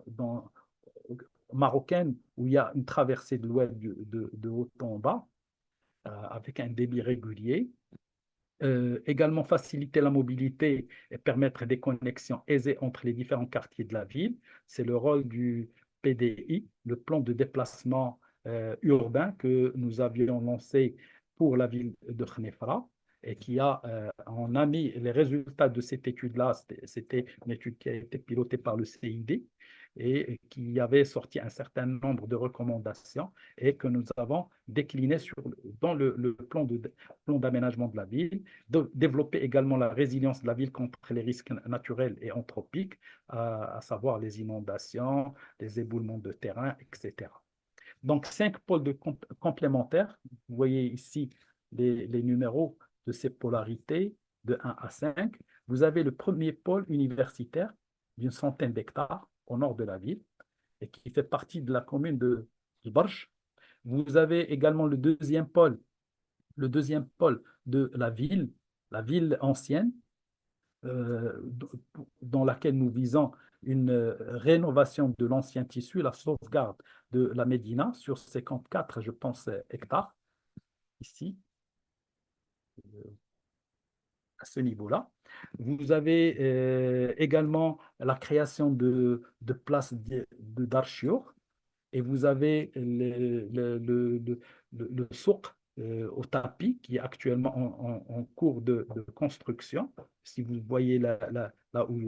marocaines où il y a une traversée de l'Oued de haut en bas, avec un débit régulier. Également faciliter la mobilité et permettre des connexions aisées entre les différents quartiers de la ville. C'est le rôle du PDI, le plan de déplacement urbain que nous avions lancé pour la ville de Khnefra et on a mis les résultats de cette étude-là. C'était une étude qui a été pilotée par le CID et qui avait sorti un certain nombre de recommandations et que nous avons déclinées dans le plan d'aménagement de la ville, de développer également la résilience de la ville contre les risques naturels et anthropiques, à savoir les inondations, les éboulements de terrain, etc. Donc, 5 pôles complémentaires. Vous voyez ici les numéros de ces polarités de 1 à 5. Vous avez le premier pôle universitaire d'une centaine d'hectares au nord de la ville et qui fait partie de la commune de Barj. Vous avez également le deuxième pôle de la ville ancienne, dans laquelle nous visons une rénovation de l'ancien tissu, la sauvegarde de la Médina sur 54, je pense, hectares, ici, à ce niveau-là. Vous avez également la création de places d'archiour et vous avez le souk au tapis qui est actuellement en cours de construction. Si vous voyez là où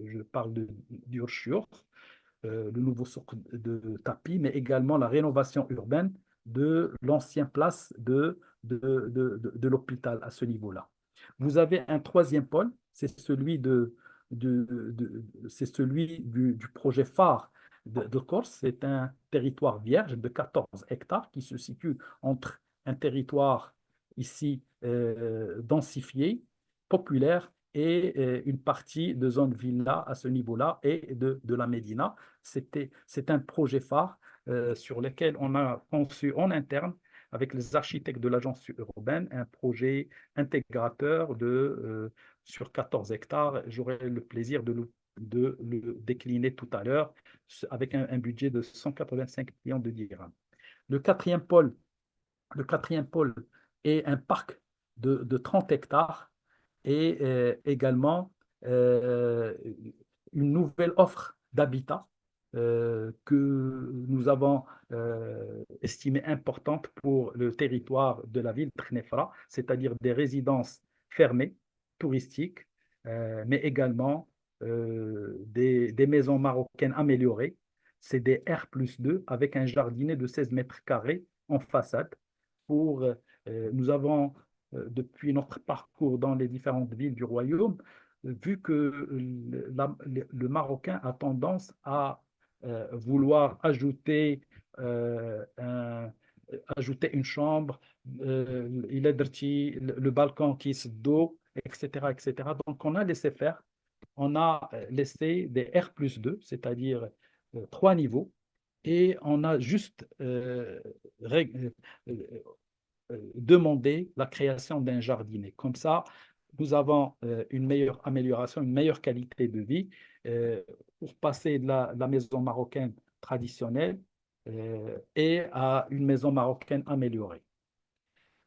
je parle d'Urshur, le nouveau souk de tapis, mais également la rénovation urbaine de l'ancien place de l'hôpital à ce niveau-là. Vous avez un troisième pôle, c'est celui c'est celui du projet phare de Corse. C'est un territoire vierge de 14 hectares qui se situe entre un territoire ici densifié, populaire, et une partie de zone villa à ce niveau-là et de la Médina. C'est un projet phare sur lequel on a conçu en interne avec les architectes de l'agence urbaine un projet intégrateur sur 14 hectares. J'aurai le plaisir de le décliner tout à l'heure avec un budget de 185 millions de dirhams. Le quatrième pôle, le quatrième pôle est un parc de 30 hectares et également euh, une nouvelle offre d'habitat que nous avons estimée importante pour le territoire de la ville de Khnefra, c'est-à-dire des résidences fermées, touristiques, mais également des maisons marocaines améliorées. C'est des R+2 avec un jardinet de 16 mètres carrés en façade. Nous avons depuis notre parcours dans les différentes villes du royaume, vu que le Marocain a tendance à vouloir euh, un- ajouter une chambre, le balcon qui se dos, etc., etc. Donc, on a laissé faire, on a laissé des R+2, c'est-à-dire trois niveaux, et on a juste demander la création d'un jardinet. Comme ça, nous avons une meilleure amélioration, une meilleure qualité de vie pour passer de la maison marocaine traditionnelle et à une maison marocaine améliorée.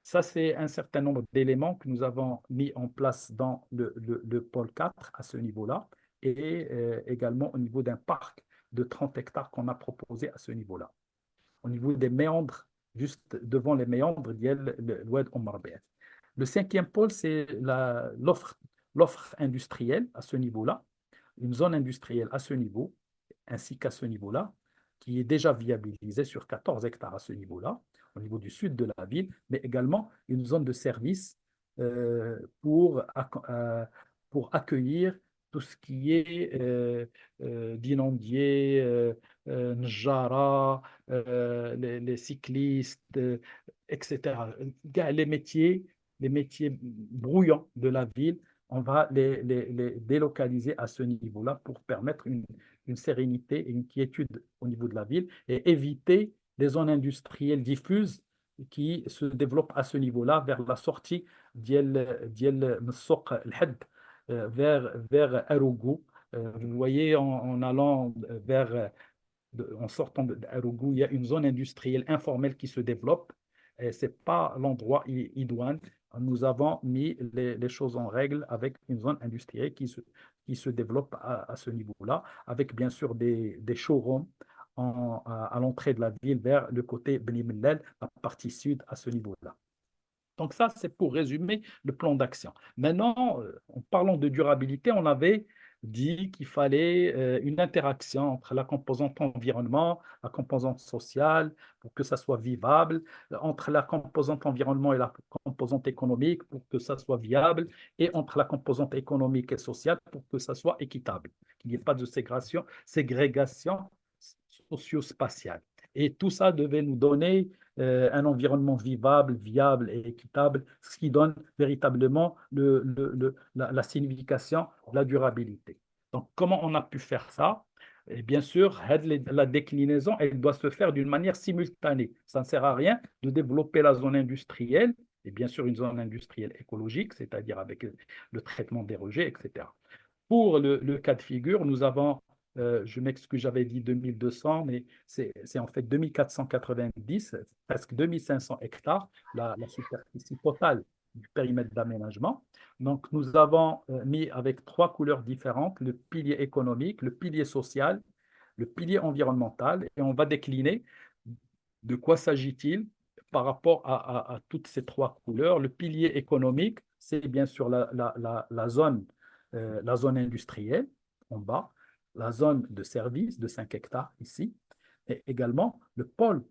Ça, c'est un certain nombre d'éléments que nous avons mis en place dans le pôle 4 à ce niveau-là et également au niveau d'un parc de 30 hectares qu'on a proposé à ce niveau-là au niveau des méandres, juste devant les méandres de l'Oued Omarbeet. Le cinquième pôle, c'est l'offre industrielle à ce niveau-là, une zone industrielle à ce niveau, ainsi qu'à ce niveau-là, qui est déjà viabilisée sur 14 hectares à ce niveau-là, au niveau du sud de la ville, mais également une zone de service euh, pour, pour accueillir tout ce qui est d'inondiers, Njara, les cyclistes, etc. Les métiers brouillants de la ville, on va les délocaliser à ce niveau-là pour permettre une sérénité et une quiétude au niveau de la ville et éviter les zones industrielles diffuses qui se développent à ce niveau-là vers la sortie d'El Msouk El-Had vers Arougou. Vous voyez, en allant en sortant d'Arougou, il y a une zone industrielle informelle qui se développe. Ce n'est pas l'endroit idoine. Nous avons mis les choses en règle avec une zone industrielle qui se développe à ce niveau-là, avec bien sûr des showrooms à l'entrée de la ville vers le côté Beni Mellel, la partie sud à ce niveau-là. Donc ça, c'est pour résumer le plan d'action. Maintenant, en parlant de durabilité, on avait dit qu'il fallait une interaction entre la composante environnement, la composante sociale, pour que ça soit vivable, entre la composante environnement et la composante économique, pour que ça soit viable, et entre la composante économique et sociale, pour que ça soit équitable, qu'il n'y ait pas de ségrégation socio-spatiale. Et tout ça devait nous donner un environnement vivable, viable et équitable, ce qui donne véritablement la signification de la durabilité. Donc, comment on a pu faire ça? Et bien sûr, la déclinaison, elle doit se faire d'une manière simultanée. Ça ne sert à rien de développer la zone industrielle, et bien sûr une zone industrielle écologique, c'est-à-dire avec le traitement des rejets, etc. Pour le cas de figure, nous avons je m'excuse, j'avais dit 2200, mais c'est en fait 2490, presque 2500 hectares, la superficie totale du périmètre d'aménagement. Donc, nous avons mis avec trois couleurs différentes, le pilier économique, le pilier social, le pilier environnemental, et on va décliner de quoi s'agit-il par rapport à toutes ces trois couleurs. Le pilier économique, c'est bien sûr la zone industrielle en bas, la zone de service de 5 hectares ici, et également le pôle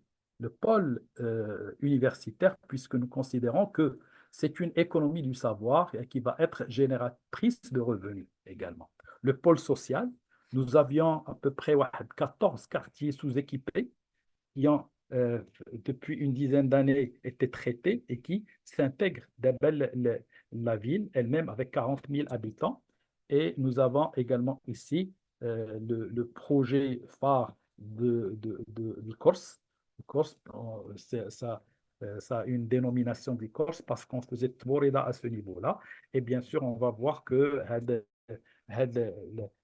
universitaire, puisque nous considérons que c'est une économie du savoir qui va être génératrice de revenus également. Le pôle social, nous avions à peu près 14 quartiers sous-équipés qui ont, depuis une dizaine d'années, été traités et qui s'intègrent la ville elle-même avec 40 000 habitants. Et nous avons également ici le projet phare du Corse. Le Corse, ça a une dénomination du Corse parce qu'on faisait Tborida à ce niveau-là. Et bien sûr, on va voir que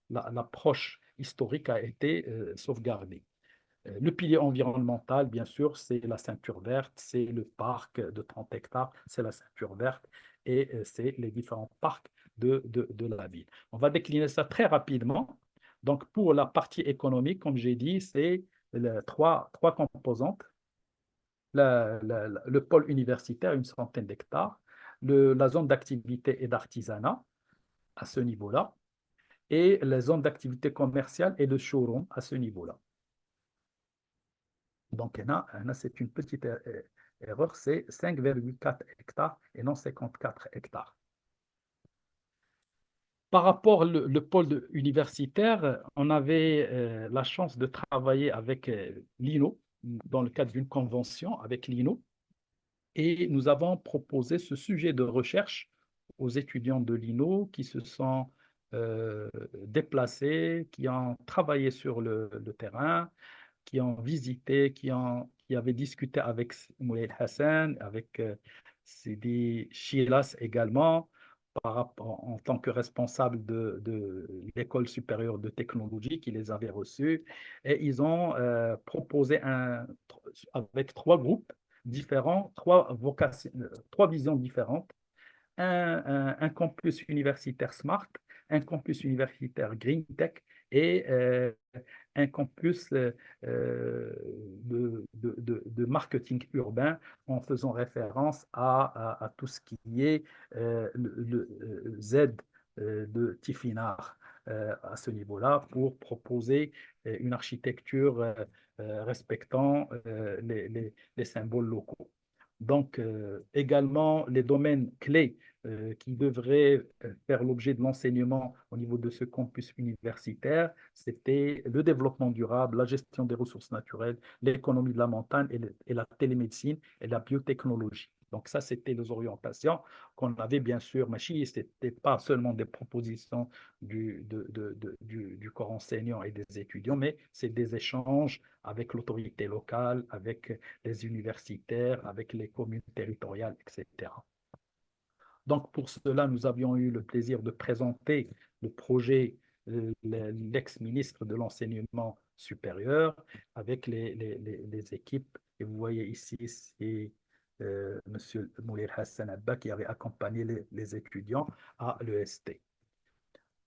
l'approche historique a été sauvegardée. Le pilier environnemental, bien sûr, c'est la ceinture verte, c'est le parc de 30 hectares, c'est la ceinture verte et c'est les différents parcs de la ville. On va décliner ça très rapidement. Donc, pour la partie économique, comme j'ai dit, c'est trois composantes. Le pôle universitaire, une centaine d'hectares, la zone d'activité et d'artisanat à ce niveau-là, et la zone d'activité commerciale et de showroom à ce niveau-là. Donc, c'est une petite erreur, c'est 5,4 hectares et non 54 hectares. Par rapport au pôle universitaire, on avait la chance de travailler avec l'INO dans le cadre d'une convention avec l'INO et nous avons proposé ce sujet de recherche aux étudiants de l'INO qui se sont déplacés, qui ont travaillé sur le terrain, qui ont visité, qui avaient discuté avec Moulay Hassan, avec Sidi Chilas également, en tant que responsable de l'école supérieure de technologie qui les avait reçus. Et ils ont proposé avec trois groupes différents, trois visions différentes, un campus universitaire Smart, un campus universitaire Green Tech et un campus de marketing urbain en faisant référence à tout ce qui est le Z de Tifinagh à ce niveau-là pour proposer une architecture respectant les symboles locaux. Donc, également, les domaines clés qui devraient faire l'objet de l'enseignement au niveau de ce campus universitaire, c'était le développement durable, la gestion des ressources naturelles, l'économie de la montagne et la télémédecine et la biotechnologie. Donc, ça, c'était les orientations qu'on avait bien sûr. Mais ce n'était pas seulement des propositions du corps enseignant et des étudiants, mais c'est des échanges avec l'autorité locale, avec les universitaires, avec les communes territoriales, etc. Donc, pour cela, nous avions eu le plaisir de présenter le projet l'ex-ministre de l'enseignement supérieur avec les équipes. Et vous voyez ici, c'est M. Moulir Hassan Abba qui avait accompagné les étudiants à l'EST.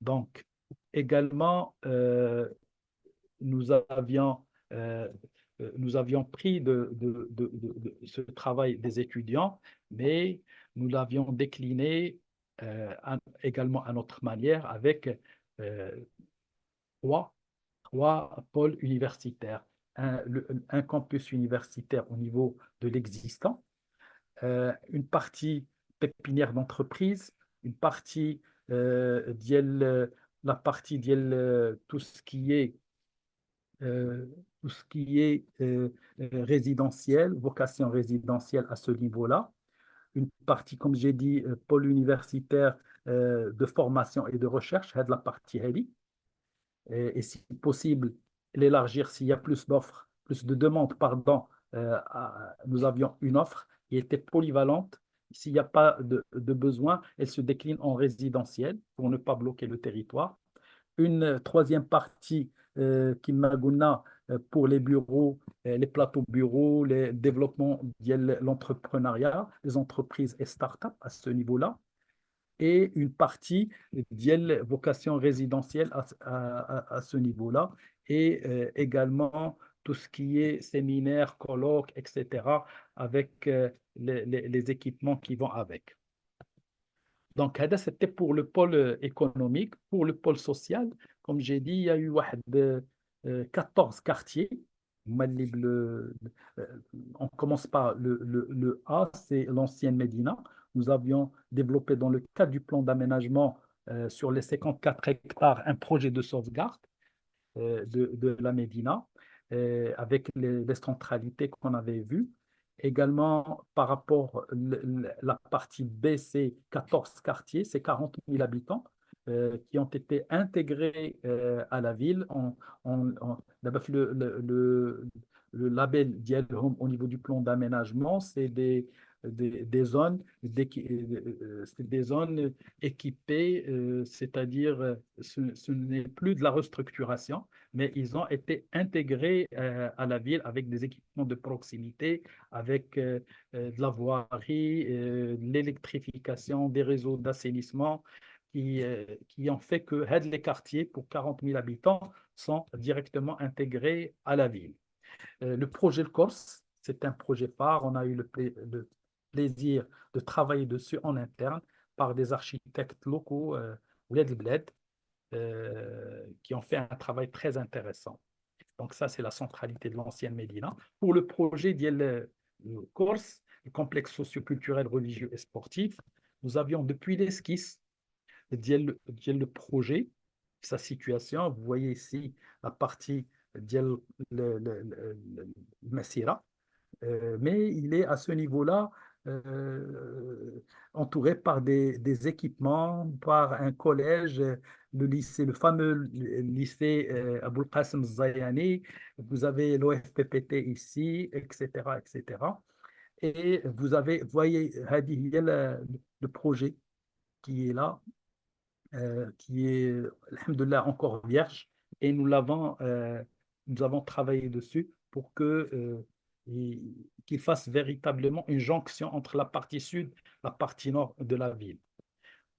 Donc, également, nous avions, euh, nous avions pris ce travail des étudiants, mais nous l'avions décliné également à notre manière avec euh, trois, trois pôles universitaires. Un campus universitaire au niveau de l'existant, une partie pépinière d'entreprise, une partie la partie tout ce qui est résidentiel, vocation résidentielle à ce niveau-là. Une partie, comme j'ai dit, pôle universitaire de formation et de recherche, c'est de la partie HELI. Et si possible, l'élargir s'il y a plus d'offres, plus de demandes, pardon. Nous avions une offre qui était polyvalente. S'il n'y a pas de besoin, elle se décline en résidentiel pour ne pas bloquer le territoire. Une troisième partie كما قلنا pour les bureaux, les plateaux bureaux, le développement de l'entrepreneuriat, les entreprises et startups à ce niveau-là, et une partie de vocation résidentielle à ce niveau-là, et également tout ce qui est séminaires, colloques, etc., avec les équipements qui vont avec. Donc, c'était pour le pôle économique. Pour le pôle social, comme j'ai dit, il y a eu 14 quartiers. Euh, On commence par le A, c'est l'ancienne Médina. Nous avions développé dans le cadre du plan d'aménagement sur les 54 hectares un projet de sauvegarde de la Médina avec les centralités qu'on avait vues. Également, par rapport à la partie B, c'est 14 quartiers, c'est 40 000 habitants qui ont été intégrés à la ville. D'abord, le label Dial Home au niveau du plan d'aménagement, c'est des zones, c'est des zones équipées, c'est-à-dire ce n'est plus de la restructuration, mais ils ont été intégrés à la ville avec des équipements de proximité, avec de la voirie, de l'électrification, des réseaux d'assainissement qui ont fait que les quartiers, pour 40 000 habitants, sont directement intégrés à la ville. Le projet Le Corse, c'est un projet phare. On a eu le plaisir de travailler dessus en interne par des architectes locaux, Bled Bled, qui ont fait un travail très intéressant. Donc ça, c'est la centralité de l'ancienne Médina. Pour le projet d'Iel Corse, le complexe socioculturel, religieux et sportif, nous avions depuis l'esquisse d'Iel le projet, sa situation. Vous voyez ici la partie d'Iel le Massira, mais il est à ce niveau-là entouré par des équipements, par un collège, le lycée, le fameux lycée Aboul Qasim Zayani, vous avez l'OFPPT ici, etc., etc. Et vous voyez, Hadi, il y a le projet qui est là, qui est, alhamdoulilah, encore vierge, et nous avons travaillé dessus pour qu'il fasse véritablement une jonction entre la partie sud et la partie nord de la ville.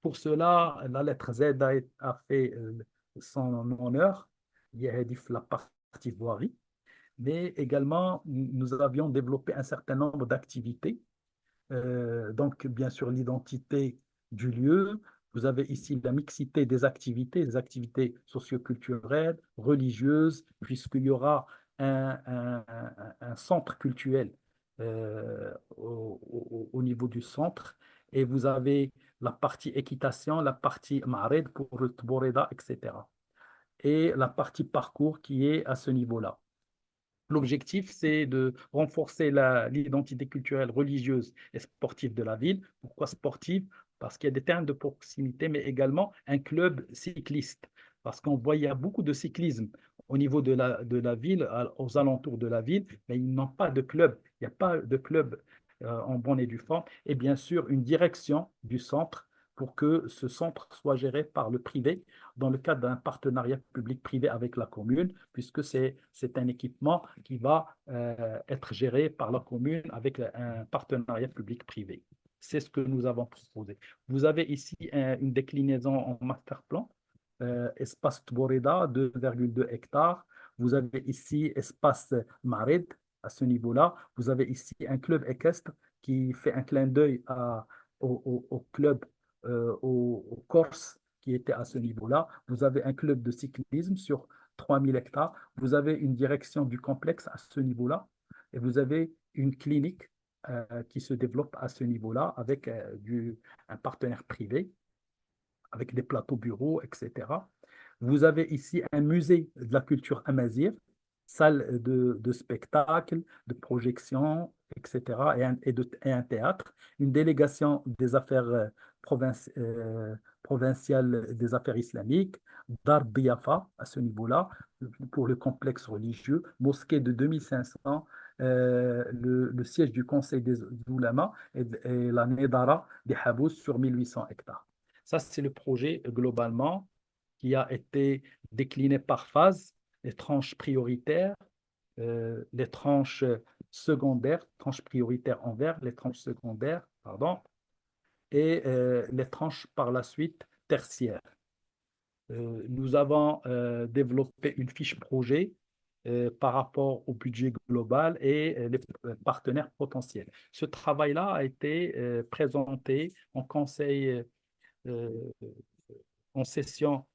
Pour cela, la lettre Z a fait son honneur. Il y a la partie voirie, mais également, nous avions développé un certain nombre d'activités donc, bien sûr, l'identité du lieu. Vous avez ici la mixité des activités socioculturelles, religieuses, puisqu'il y aura un centre culturel au niveau du centre. Et vous avez la partie équitation, la partie mared pour le tboreda, etc. Et la partie parcours qui est à ce niveau-là. L'objectif, c'est de renforcer l'identité culturelle, religieuse et sportive de la ville. Pourquoi sportive? Parce qu'il y a des terrains de proximité, mais également un club cycliste. Parce qu'on voit, il y a beaucoup de cyclisme au niveau de la ville, aux alentours de la ville, mais ils n'ont pas de club. Il n'y a pas de club en bonne et due forme. Et bien sûr, une direction du centre pour que ce centre soit géré par le privé dans le cadre d'un partenariat public-privé avec la commune, puisque c'est un équipement qui va être géré par la commune avec un partenariat public-privé. C'est ce que nous avons proposé. Vous avez ici une déclinaison en master plan, espace Tboreda, 2,2 hectares. Vous avez ici espace Mared, à ce niveau-là. Vous avez ici un club équestre qui fait un clin d'œil au club, au Corse qui était à ce niveau-là. Vous avez un club de cyclisme sur 3000 hectares. Vous avez une direction du complexe à ce niveau-là. Et vous avez une clinique qui se développe à ce niveau-là avec un partenaire privé, avec des plateaux bureaux, etc. Vous avez ici un musée de la culture amazigh, salle de spectacle, de projection, etc., et un théâtre, une délégation des affaires provinciales des affaires islamiques, Dar Biafa à ce niveau-là, pour le complexe religieux, mosquée de 2500, le siège du Conseil des Oulémas et la Nedara des Habous sur 1800 hectares. Ça, c'est le projet globalement qui a été décliné par phase les tranches prioritaires, les tranches secondaires, tranches prioritaires en vert, les tranches secondaires, pardon, et les tranches par la suite tertiaires. Nous avons développé une fiche projet par rapport au budget global et les partenaires potentiels. Ce travail-là a été présenté en conseil, euh, en session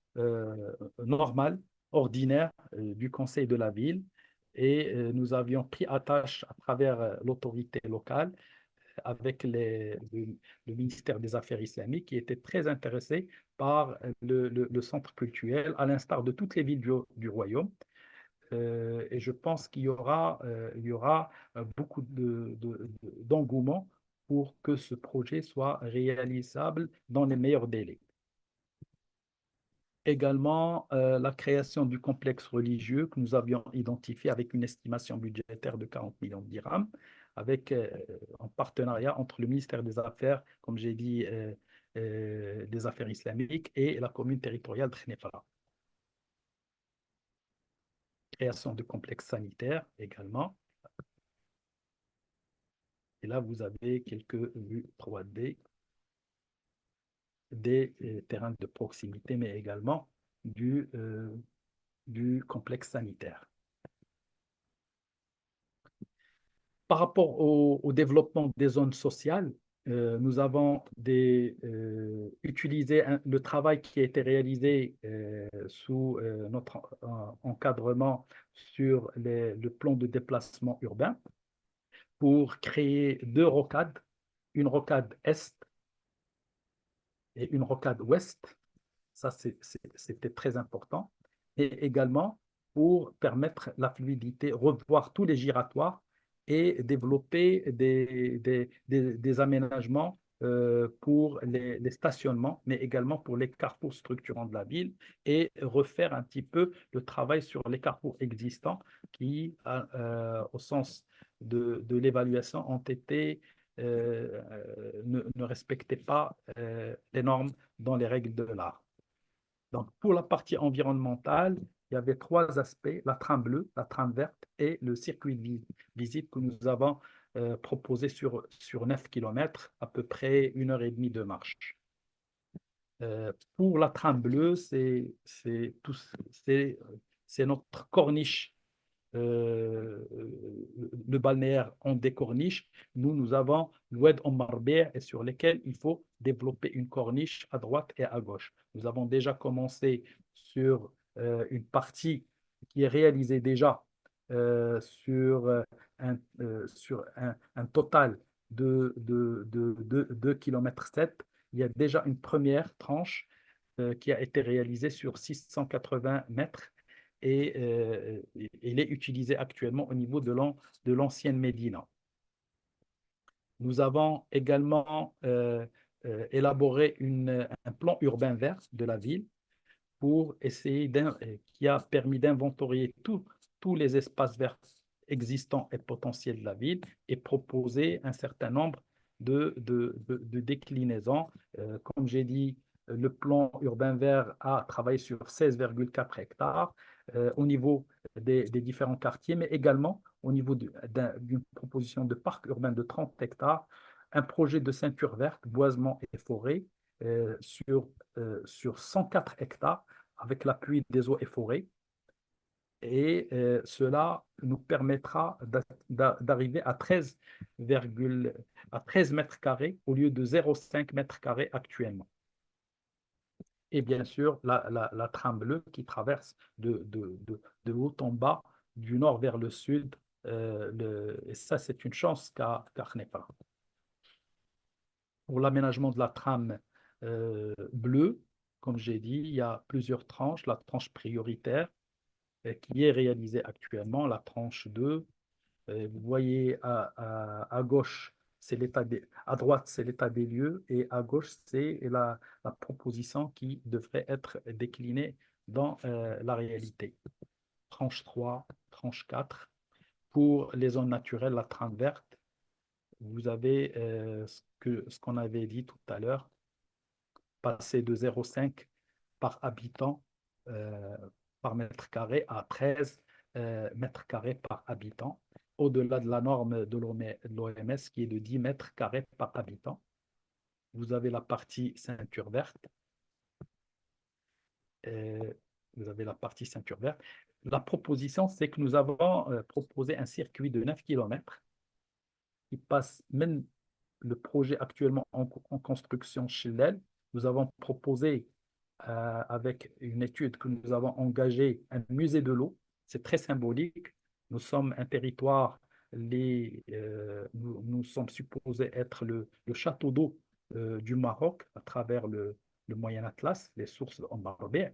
normale, ordinaire du conseil de la ville, et nous avions pris attache à travers l'autorité locale avec le ministère des Affaires islamiques qui était très intéressé par le centre culturel, à l'instar de toutes les villes du royaume. Et je pense il y aura beaucoup d'engouement pour que ce projet soit réalisable dans les meilleurs délais. Également, la création du complexe religieux que nous avions identifié avec une estimation budgétaire de 40 millions de dirhams, avec en partenariat entre le ministère des Affaires, comme j'ai dit, des Affaires islamiques et la commune territoriale de Khnefra. Création de complexes sanitaires également. Et là, vous avez quelques vues 3D des terrains de proximité, mais également du complexe sanitaire. Par rapport au développement des zones sociales, nous avons utilisé le travail qui a été réalisé sous notre encadrement sur le plan de déplacement urbain pour créer deux rocades, une rocade est et une rocade ouest. Ça, c'était très important. Et également pour permettre la fluidité, revoir tous les giratoires et développer des aménagements pour les stationnements, mais également pour les carrefours structurants de la ville et refaire un petit peu le travail sur les carrefours existants qui, au sens de l'évaluation, ont été ne respectaient pas les normes dans les règles de l'art. Donc, pour la partie environnementale, il y avait trois aspects, la trame bleue, la trame verte et le circuit de visite que nous avons proposé sur 9 km, à peu près 1 heure et demie de marche. Pour la trame bleue, c'est notre corniche, le balnéaire en des corniches. Nous avons l'oued en Marbert et sur lesquels il faut développer une corniche à droite et à gauche. Nous avons déjà commencé sur une partie qui est réalisée déjà sur un total de 2 km 7. Il y a déjà une première tranche qui a été réalisée sur 680 mètres et il est utilisé actuellement au niveau de l'ancienne Médina. Nous avons également élaboré un plan urbain vert de la ville pour essayer qui a permis d'inventorier tous les espaces verts existants et potentiels de la ville et proposer un certain nombre de déclinaisons. Comme j'ai dit, le plan urbain vert a travaillé sur 16,4 hectares au niveau des différents quartiers, mais également au niveau d'une proposition de parc urbain de 30 hectares, un projet de ceinture verte, boisement et forêt sur 104 hectares avec l'appui des eaux et forêts. Et cela nous permettra d'arriver à 13 mètres carrés au lieu de 0,5 mètres carrés actuellement. Et bien sûr, la trame bleue qui traverse de haut en bas, du nord vers le sud. Et ça, c'est une chance qu'a Khnefra. Pour l'aménagement de la trame bleue, comme j'ai dit, il y a plusieurs tranches. La tranche prioritaire qui est réalisée actuellement, la tranche 2. Vous voyez à gauche, à droite, c'est l'état des lieux et à gauche, c'est la proposition qui devrait être déclinée dans la réalité. Tranche 3, tranche 4. Pour les zones naturelles, la trame verte, vous avez ce qu'on avait dit tout à l'heure, passer de 0,5 par habitant par mètre carré à 13 mètres carrés par habitant, au-delà de la norme de l'OMS qui est de 10 mètres carrés par habitant. Vous avez la partie ceinture verte. euh, Vous avez la partie ceinture verte. La proposition, c'est que nous avons proposé un circuit de 9 km qui passe, même le projet actuellement en construction chez l'EL. Nous avons proposé, avec une étude que nous avons engagée, un musée de l'eau. C'est très symbolique. Nous sommes un territoire, nous sommes supposés être le château d'eau du Maroc à travers le Moyen Atlas, les sources en Barbère.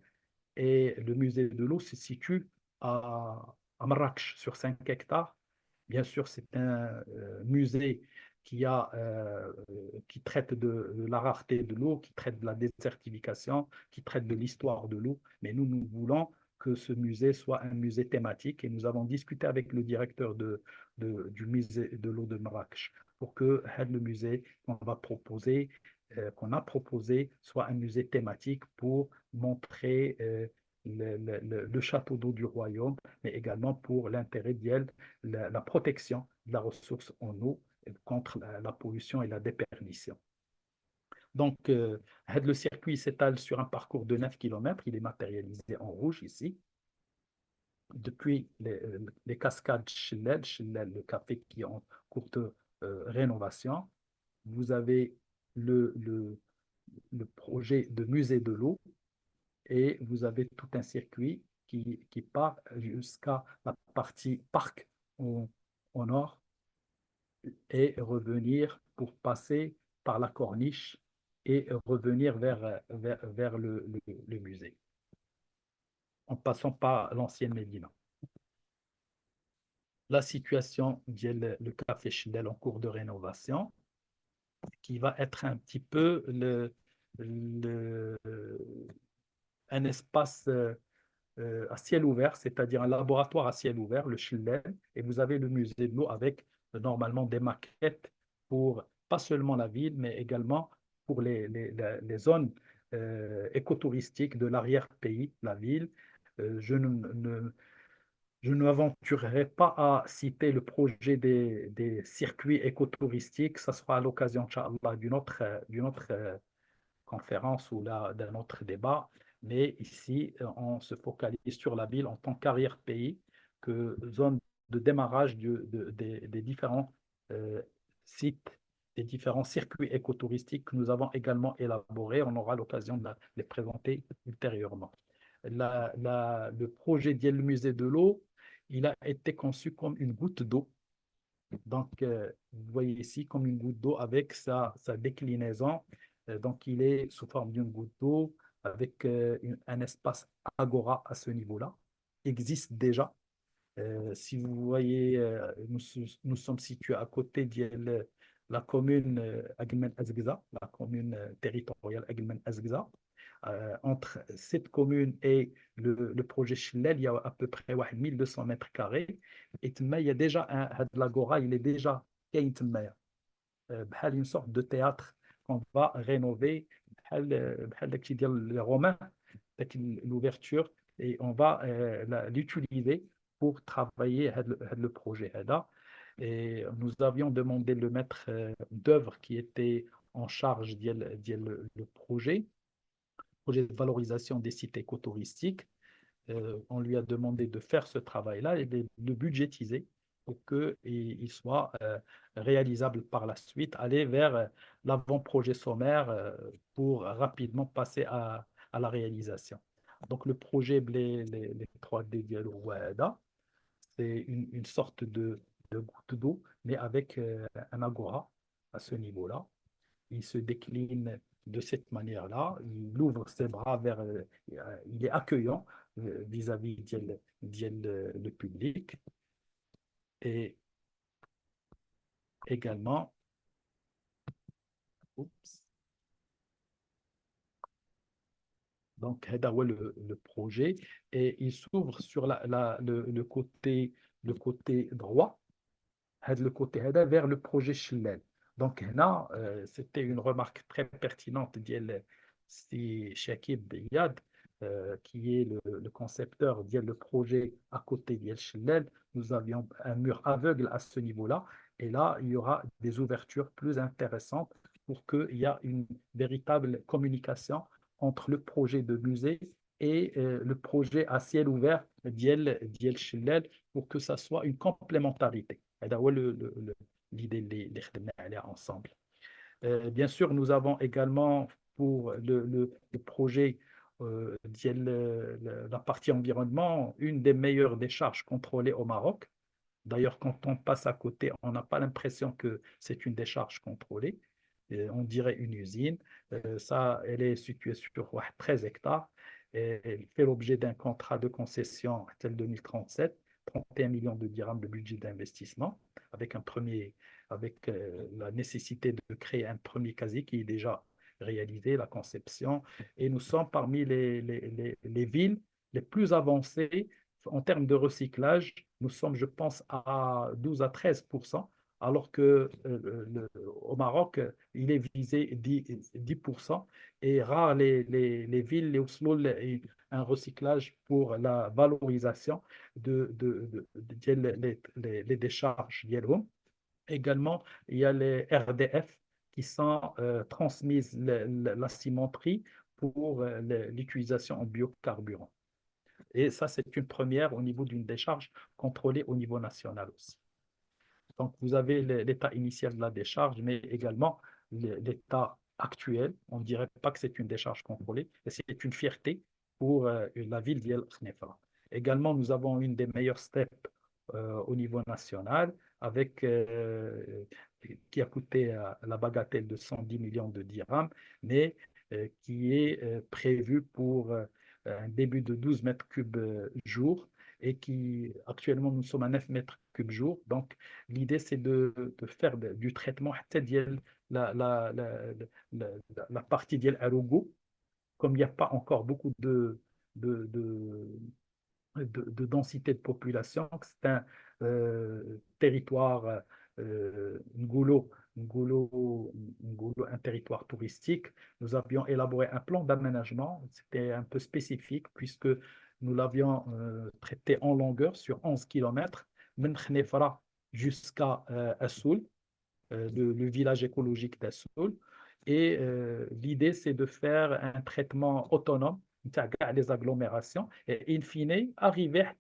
Et le musée de l'eau se situe à Marrakech, sur 5 hectares. Bien sûr, c'est un musée qui traite de la rareté de l'eau, qui traite de la désertification, qui traite de l'histoire de l'eau. Mais nous voulons que ce musée soit un musée thématique et nous avons discuté avec le directeur du musée de l'eau de Marrakech pour que le musée qu'on a proposé soit un musée thématique pour montrer le château d'eau du royaume, mais également pour l'intérêt d'elle, la protection de la ressource en eau contre la pollution et la déperdition. Donc, le circuit s'étale sur un parcours de 9 km. Il est matérialisé en rouge ici. Depuis les cascades Chilel, le café qui est en cours de rénovation, vous avez le projet de musée de l'eau et vous avez tout un circuit qui part jusqu'à la partie parc au nord et revenir pour passer par la corniche et revenir vers le musée, en passant par l'ancienne Médina. La situation le café Chdel en cours de rénovation, qui va être un petit peu un espace à ciel ouvert, c'est-à-dire un laboratoire à ciel ouvert, le Schillen, et vous avez le musée de l'eau avec normalement des maquettes pour pas seulement la ville, mais également pour les zones écotouristiques de l'arrière-pays, la ville. Je ne m'aventurerai pas à citer le projet des circuits écotouristiques. Ça sera à l'occasion, Inch'Allah, d'une autre conférence ou d'un autre débat. Mais ici, on se focalise sur la ville en tant qu'arrière-pays, que zone de démarrage des différents euh, sites, des différents circuits écotouristiques que nous avons également élaborés. On aura l'occasion de les présenter ultérieurement. Le projet d'Iel Musée de l'eau, il a été conçu comme une goutte d'eau. Donc, vous voyez ici comme une goutte d'eau avec sa déclinaison. Donc, il est sous forme d'une goutte d'eau avec un espace agora à ce niveau-là. Il existe déjà. Si vous voyez, nous sommes situés à côté de la commune Agmen Azgza, la commune territoriale Agmen Azgza. Entre cette commune et le projet Chlel, il y a à peu près 1200 mètres carrés. Et il y a déjà l'agora, il est déjà كاين تمايا. بحال une sorte de théâtre qu'on va rénover بحال داكشي ديال les Romains, l'ouverture, et on va l'utiliser pour travailler le projet. Et nous avions demandé le maître d'œuvre qui était en charge le projet de valorisation des sites écotouristiques. On lui a demandé de faire ce travail-là et de le budgétiser pour qu'il soit réalisable par la suite, aller vers l'avant-projet sommaire pour rapidement passer à la réalisation. Donc le projet les 3D Diallo Wada, c'est une sorte de goutte d'eau, mais avec un agora à ce niveau-là. Il se décline de cette manière-là, il ouvre ses bras il est accueillant vis-à-vis le public et également, oups, donc le projet et il s'ouvre sur le côté droit, le côté vers le projet Schlen. Donc là, c'était une remarque très pertinente de Shakib Beyad. qui est le concepteur le projet à côté d'El Chellel, nous avions un mur aveugle à ce niveau-là. Et là, il y aura des ouvertures plus intéressantes pour qu'il y ait une véritable communication entre le projet de musée et le projet à ciel ouvert d'El Chellel pour que ça soit une complémentarité. C'est l'idée اللي خدمنا عليها ensemble. Bien sûr, nous avons également pour le projet la partie environnement, une des meilleures décharges contrôlées au Maroc. D'ailleurs, quand on passe à côté, on n'a pas l'impression que c'est une décharge contrôlée. On dirait une usine. Ça, elle est située sur 13 hectares. Et elle fait l'objet d'un contrat de concession tel 2037, 31 millions de dirhams de budget d'investissement, avec la nécessité de créer un premier casier qui est déjà réalisé, la conception. Et nous sommes parmi les villes les plus avancées en termes de recyclage. Nous sommes, je pense, à 12 à 13%, alors que au Maroc, il est visé 10%, et rares les villes les où un recyclage pour la valorisation les décharges ديالهم. Également, il y a les RDF qui sont transmises la cimenterie pour l'utilisation en biocarburant. Et ça, c'est une première au niveau d'une décharge contrôlée au niveau national aussi. Donc, vous avez l'état initial de la décharge, mais également l'état actuel. On ne dirait pas que c'est une décharge contrôlée, et c'est une fierté pour la ville d'El Khnefra. Également, nous avons une des meilleures steps au niveau national, qui a coûté la bagatelle de 110 millions de dirhams, mais qui est prévue pour un début de 12 mètres cubes jour, et qui actuellement nous sommes à 9 mètres cubes jour. Donc l'idée c'est de faire du traitement la partie d'El Arogo, comme il n'y a pas encore beaucoup de, de, densité de population. C'est un territoire, Ngoulo, un territoire touristique. Nous avions élaboré un plan d'aménagement. C'était un peu spécifique puisque nous l'avions traité en longueur sur 11 km, من Khnefra jusqu'à Assoul, le village écologique d'Assoul. Et l'idée, c'est de faire un traitement autonome les agglomérations et in fine arriver à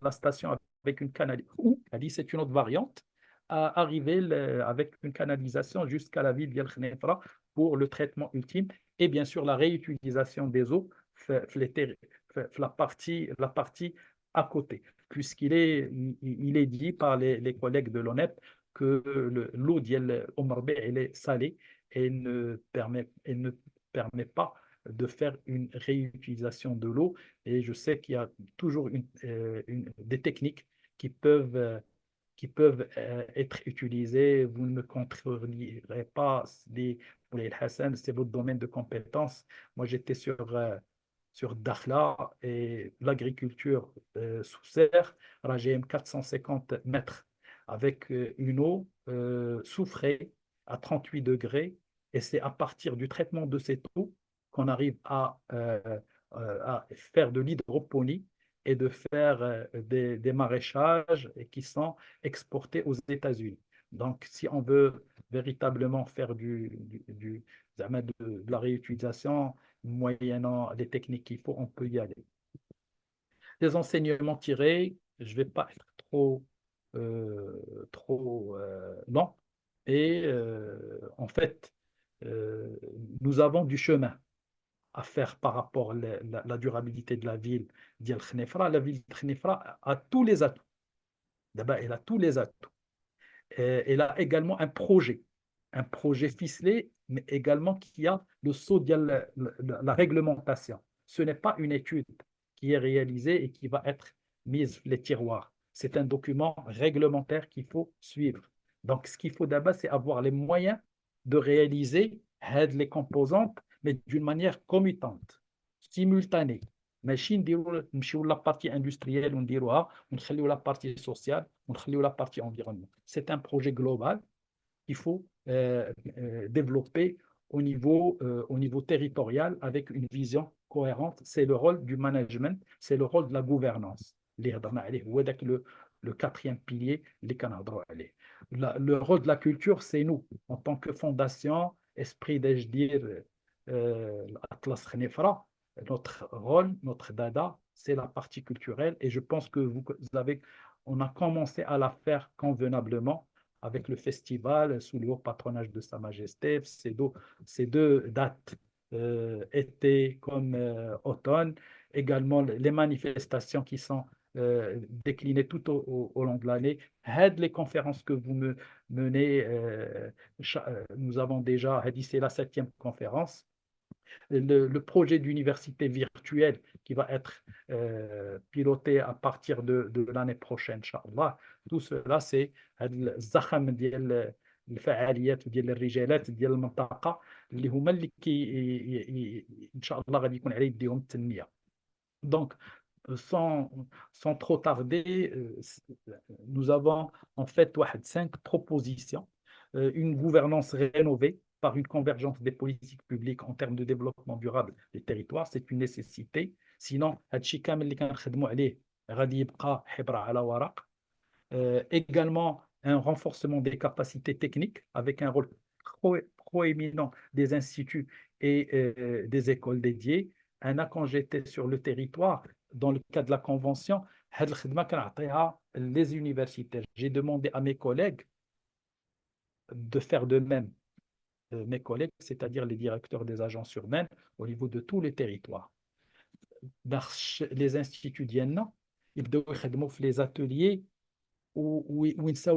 la station avec une canalisation, ou c'est une autre variante, à arriver avec une canalisation jusqu'à la ville d'El Khnefra pour le traitement ultime, et bien sûr la réutilisation des eaux la partie à côté, il est dit par les collègues de l'ONEP que l'eau d'El Omarbe elle est salée et elle ne permet pas de faire une réutilisation de l'eau. Et je sais qu'il y a toujours des techniques qui peuvent être utilisées. Vous ne me contredirez pas, Moulay Hassan, c'est votre domaine de compétence. Moi, j'étais sur Dakhla et l'agriculture sous serre, RAGM 450 mètres, avec une eau soufrée à 38 degrés. Et c'est à partir du traitement de cette eau qu'on arrive à faire de l'hydroponie et de faire des maraîchages qui sont exportés aux États-Unis. Donc, si on veut véritablement faire de la réutilisation, moyennant les techniques qu'il faut, on peut y aller. Les enseignements tirés, je ne vais pas être trop long. Et en fait, nous avons du chemin à faire par rapport à la durabilité de la ville d'El Khnefra. La ville de Khnefra a tous les atouts. D'abord, elle a tous les atouts. Et elle a également un projet ficelé, mais également qui a le saut de la réglementation. Ce n'est pas une étude qui est réalisée et qui va être mise les tiroirs. C'est un document réglementaire qu'il faut suivre. Donc, ce qu'il faut d'abord, c'est avoir les moyens de réaliser les composantes, mais d'une manière commutante, simultanée. ماشي نمشيو لا بارتي اندستريال ونديروها ونخليو لا بارتي سوسيال ونخليو لا بارتي environnement. C'est un projet global qu'il faut développer au niveau territorial avec une vision cohérente. C'est le rôle du management, c'est le rôle de la gouvernance. Le quatrième pilier, le rôle de la culture, c'est nous, en tant que fondation, esprit d'Ejdir, Atlas Khnefra, notre rôle, notre dada, c'est la partie culturelle et je pense que on a commencé à la faire convenablement avec le festival sous le haut patronage de Sa Majesté. Ces deux dates, été comme automne, également les manifestations qui sont déclinées tout au long de l'année. Aide les conférences que vous menez, nous avons déjà, c'est la septième conférence, le projet d'université virtuelle qui va être piloté à partir de l'année prochaine, Inch'Allah. Tout cela, c'est الزخم ديال الفعاليات وديال الرجالات ديال المنطقة اللي هما اللي ان شاء الله غادي يكون على يديهم التنمية. Donc, sans, sans trop tarder, nous avons en fait 5 propositions. Une gouvernance rénovée par une convergence des politiques publiques en termes de développement durable des territoires, c'est une nécessité. Sinon, هادشي كامل اللي كنخدموا عليه غادي يبقى حبر على ورق. Également, un renforcement des capacités techniques avec un rôle proéminent des instituts et des écoles dédiées. Quand j'étais sur le territoire, dans le cadre de la convention, les universitaires. J'ai demandé à mes collègues de faire de même. Mes collègues, c'est-à-dire les directeurs des agences urbaines au niveau de tous les territoires. Dans les instituts d'Yenna, ils doivent faire les ateliers où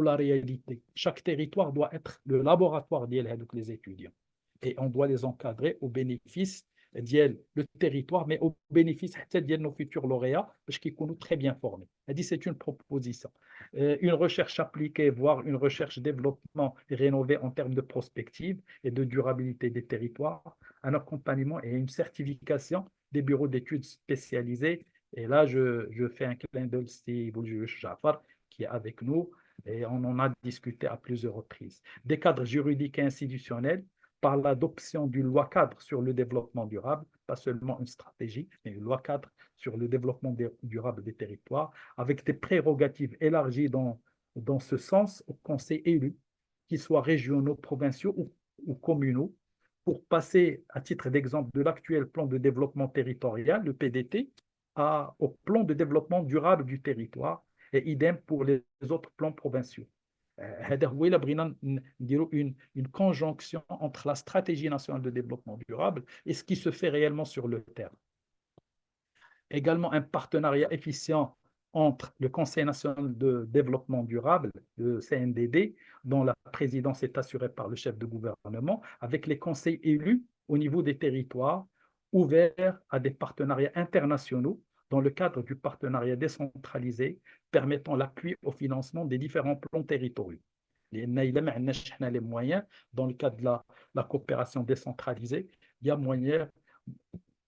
la réalité. Chaque territoire doit être le laboratoire des étudiants. Et on doit les encadrer au bénéfice le territoire, mais au bénéfice de nos futurs lauréats, parce qu'ils sont très bien formés. C'est une proposition. Une recherche appliquée, voire une recherche-développement rénovée en termes de prospective et de durabilité des territoires, un accompagnement et une certification des bureaux d'études spécialisés. Et là, je fais un clin d'œil Steve Jafar, qui est avec nous, et on en a discuté à plusieurs reprises. Des cadres juridiques et institutionnels par l'adoption d'une loi cadre sur le développement durable, pas seulement une stratégie, mais une loi cadre sur le développement durable des territoires, avec des prérogatives élargies dans ce sens aux conseils élus, qu'ils soient régionaux, provinciaux ou communaux, pour passer, à titre d'exemple, de l'actuel plan de développement territorial, le PDT, au plan de développement durable du territoire, et idem pour les autres plans provinciaux. Une conjonction entre la stratégie nationale de développement durable et ce qui se fait réellement sur le terrain. Également un partenariat efficient entre le Conseil national de développement durable, le CNDD, dont la présidence est assurée par le chef de gouvernement, avec les conseils élus au niveau des territoires, ouverts à des partenariats internationaux dans le cadre du partenariat décentralisé permettant l'appui au financement des différents plans territoriaux. Les moyens, dans le cadre de la coopération décentralisée, il y a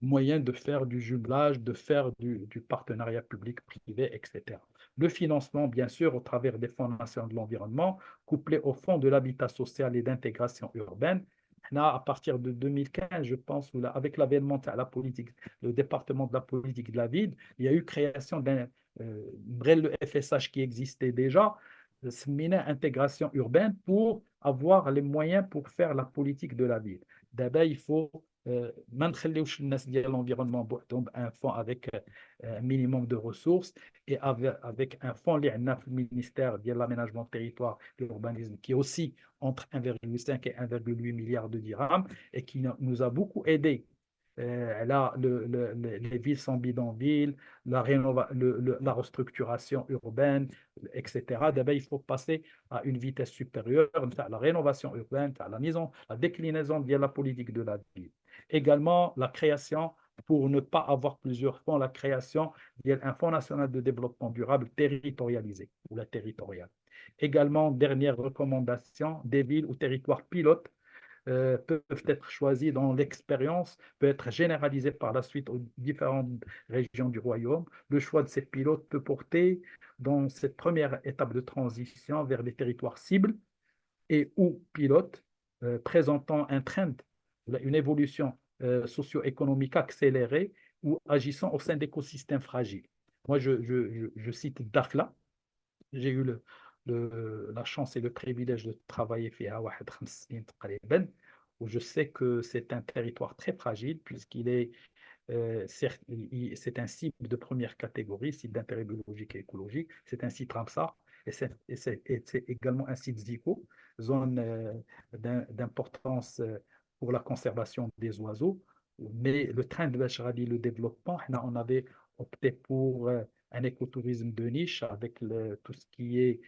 moyen de faire du jumelage, de faire du partenariat public-privé, etc. Le financement, bien sûr, au travers des fonds nationaux de l'environnement, couplé au fonds de l'habitat social et d'intégration urbaine. Là, à partir de 2015, je pense, avec l'avènement de la politique, le département de la politique de la ville, il y a eu création d'un le FSH qui existait déjà, intégration urbaine, pour avoir les moyens pour faire la politique de la ville. D'abord, il faut ما نخليوش الناس ديال l'environnement بوحدهم un fonds avec un minimum de ressources et avec un fonds اللي عندنا في ministère ديال l'aménagement territoire et l'urbanisme qui est aussi entre 1,5 et 1,8 milliards de dirhams et qui nous a beaucoup aidé. Là, les villes sans bidonville, la restructuration urbaine, etc. D'abord, il faut passer à une vitesse supérieure, la rénovation urbaine, la déclinaison de la politique de la ville. Également, la création, pour ne pas avoir plusieurs fonds, la création d'un fonds national de développement durable territorialisé ou la territoriale. Également, dernière recommandation, des villes ou territoires pilotes peuvent être choisis dont l'expérience peut être généralisée par la suite aux différentes régions du royaume. Le choix de ces pilotes peut porter dans cette première étape de transition vers les territoires cibles et ou pilotes présentant un trend une évolution socio-économique accélérée ou agissant au sein d'écosystèmes fragiles. Moi, je cite Dakhla. J'ai eu la chance et le privilège de travailler فيها واحد 5 سنين تقريبا, où je sais que c'est un territoire très fragile puisqu'il est certes, c'est un site de première catégorie, site d'intérêt biologique et écologique. C'est un site Ramsar et c'est également un site ZICO, zone d'importance pour la conservation des oiseaux. Mais le train de Bachrali, le développement, on avait opté pour un écotourisme de niche avec tout ce qui est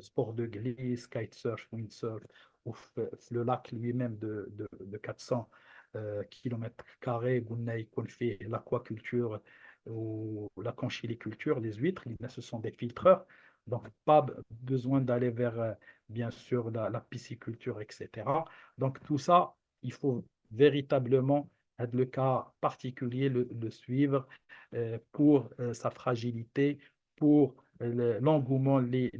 sport de glisse, kitesurf, windsurf, ou le lac lui-même de 400 kilomètres carrés, قلنا يكون فيه l'aquaculture ou la conchiliculture, les huîtres, ce sont des filtreurs, donc pas besoin d'aller vers, bien sûr, la pisciculture, etc. Donc tout ça, il faut véritablement, le cas particulier, le suivre pour sa fragilité, pour l'engouement les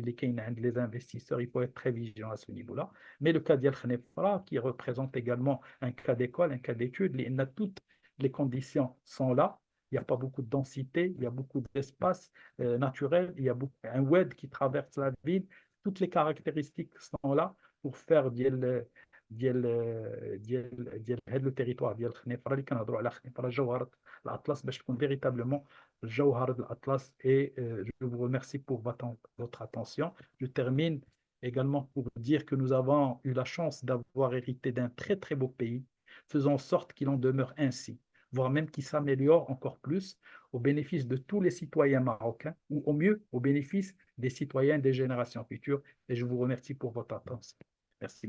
investisseurs. Il faut être très vigilant à ce niveau-là. Mais le cas d'Yal Khnefra, qui représente également un cas d'école, un cas d'étude, toutes les conditions sont là. Il n'y a pas beaucoup de densité, il y a beaucoup d'espace naturel, il y a un oued qui traverse la ville. Toutes les caractéristiques sont là pour faire le territoire ديال خنيفره اللي كنهضروا على خنيفره جوهره الاطلس باش تكون véritablement جوهره الاطلس. Et je vous remercie pour votre attention. Je termine également pour dire que nous avons eu la chance d'avoir hérité d'un très très beau pays, faisant en sorte qu'il en demeure ainsi, voire même qu'il s'améliore encore plus au bénéfice de tous les citoyens marocains, ou au mieux au bénéfice des citoyens des générations futures. Et je vous remercie pour votre attention. Merci.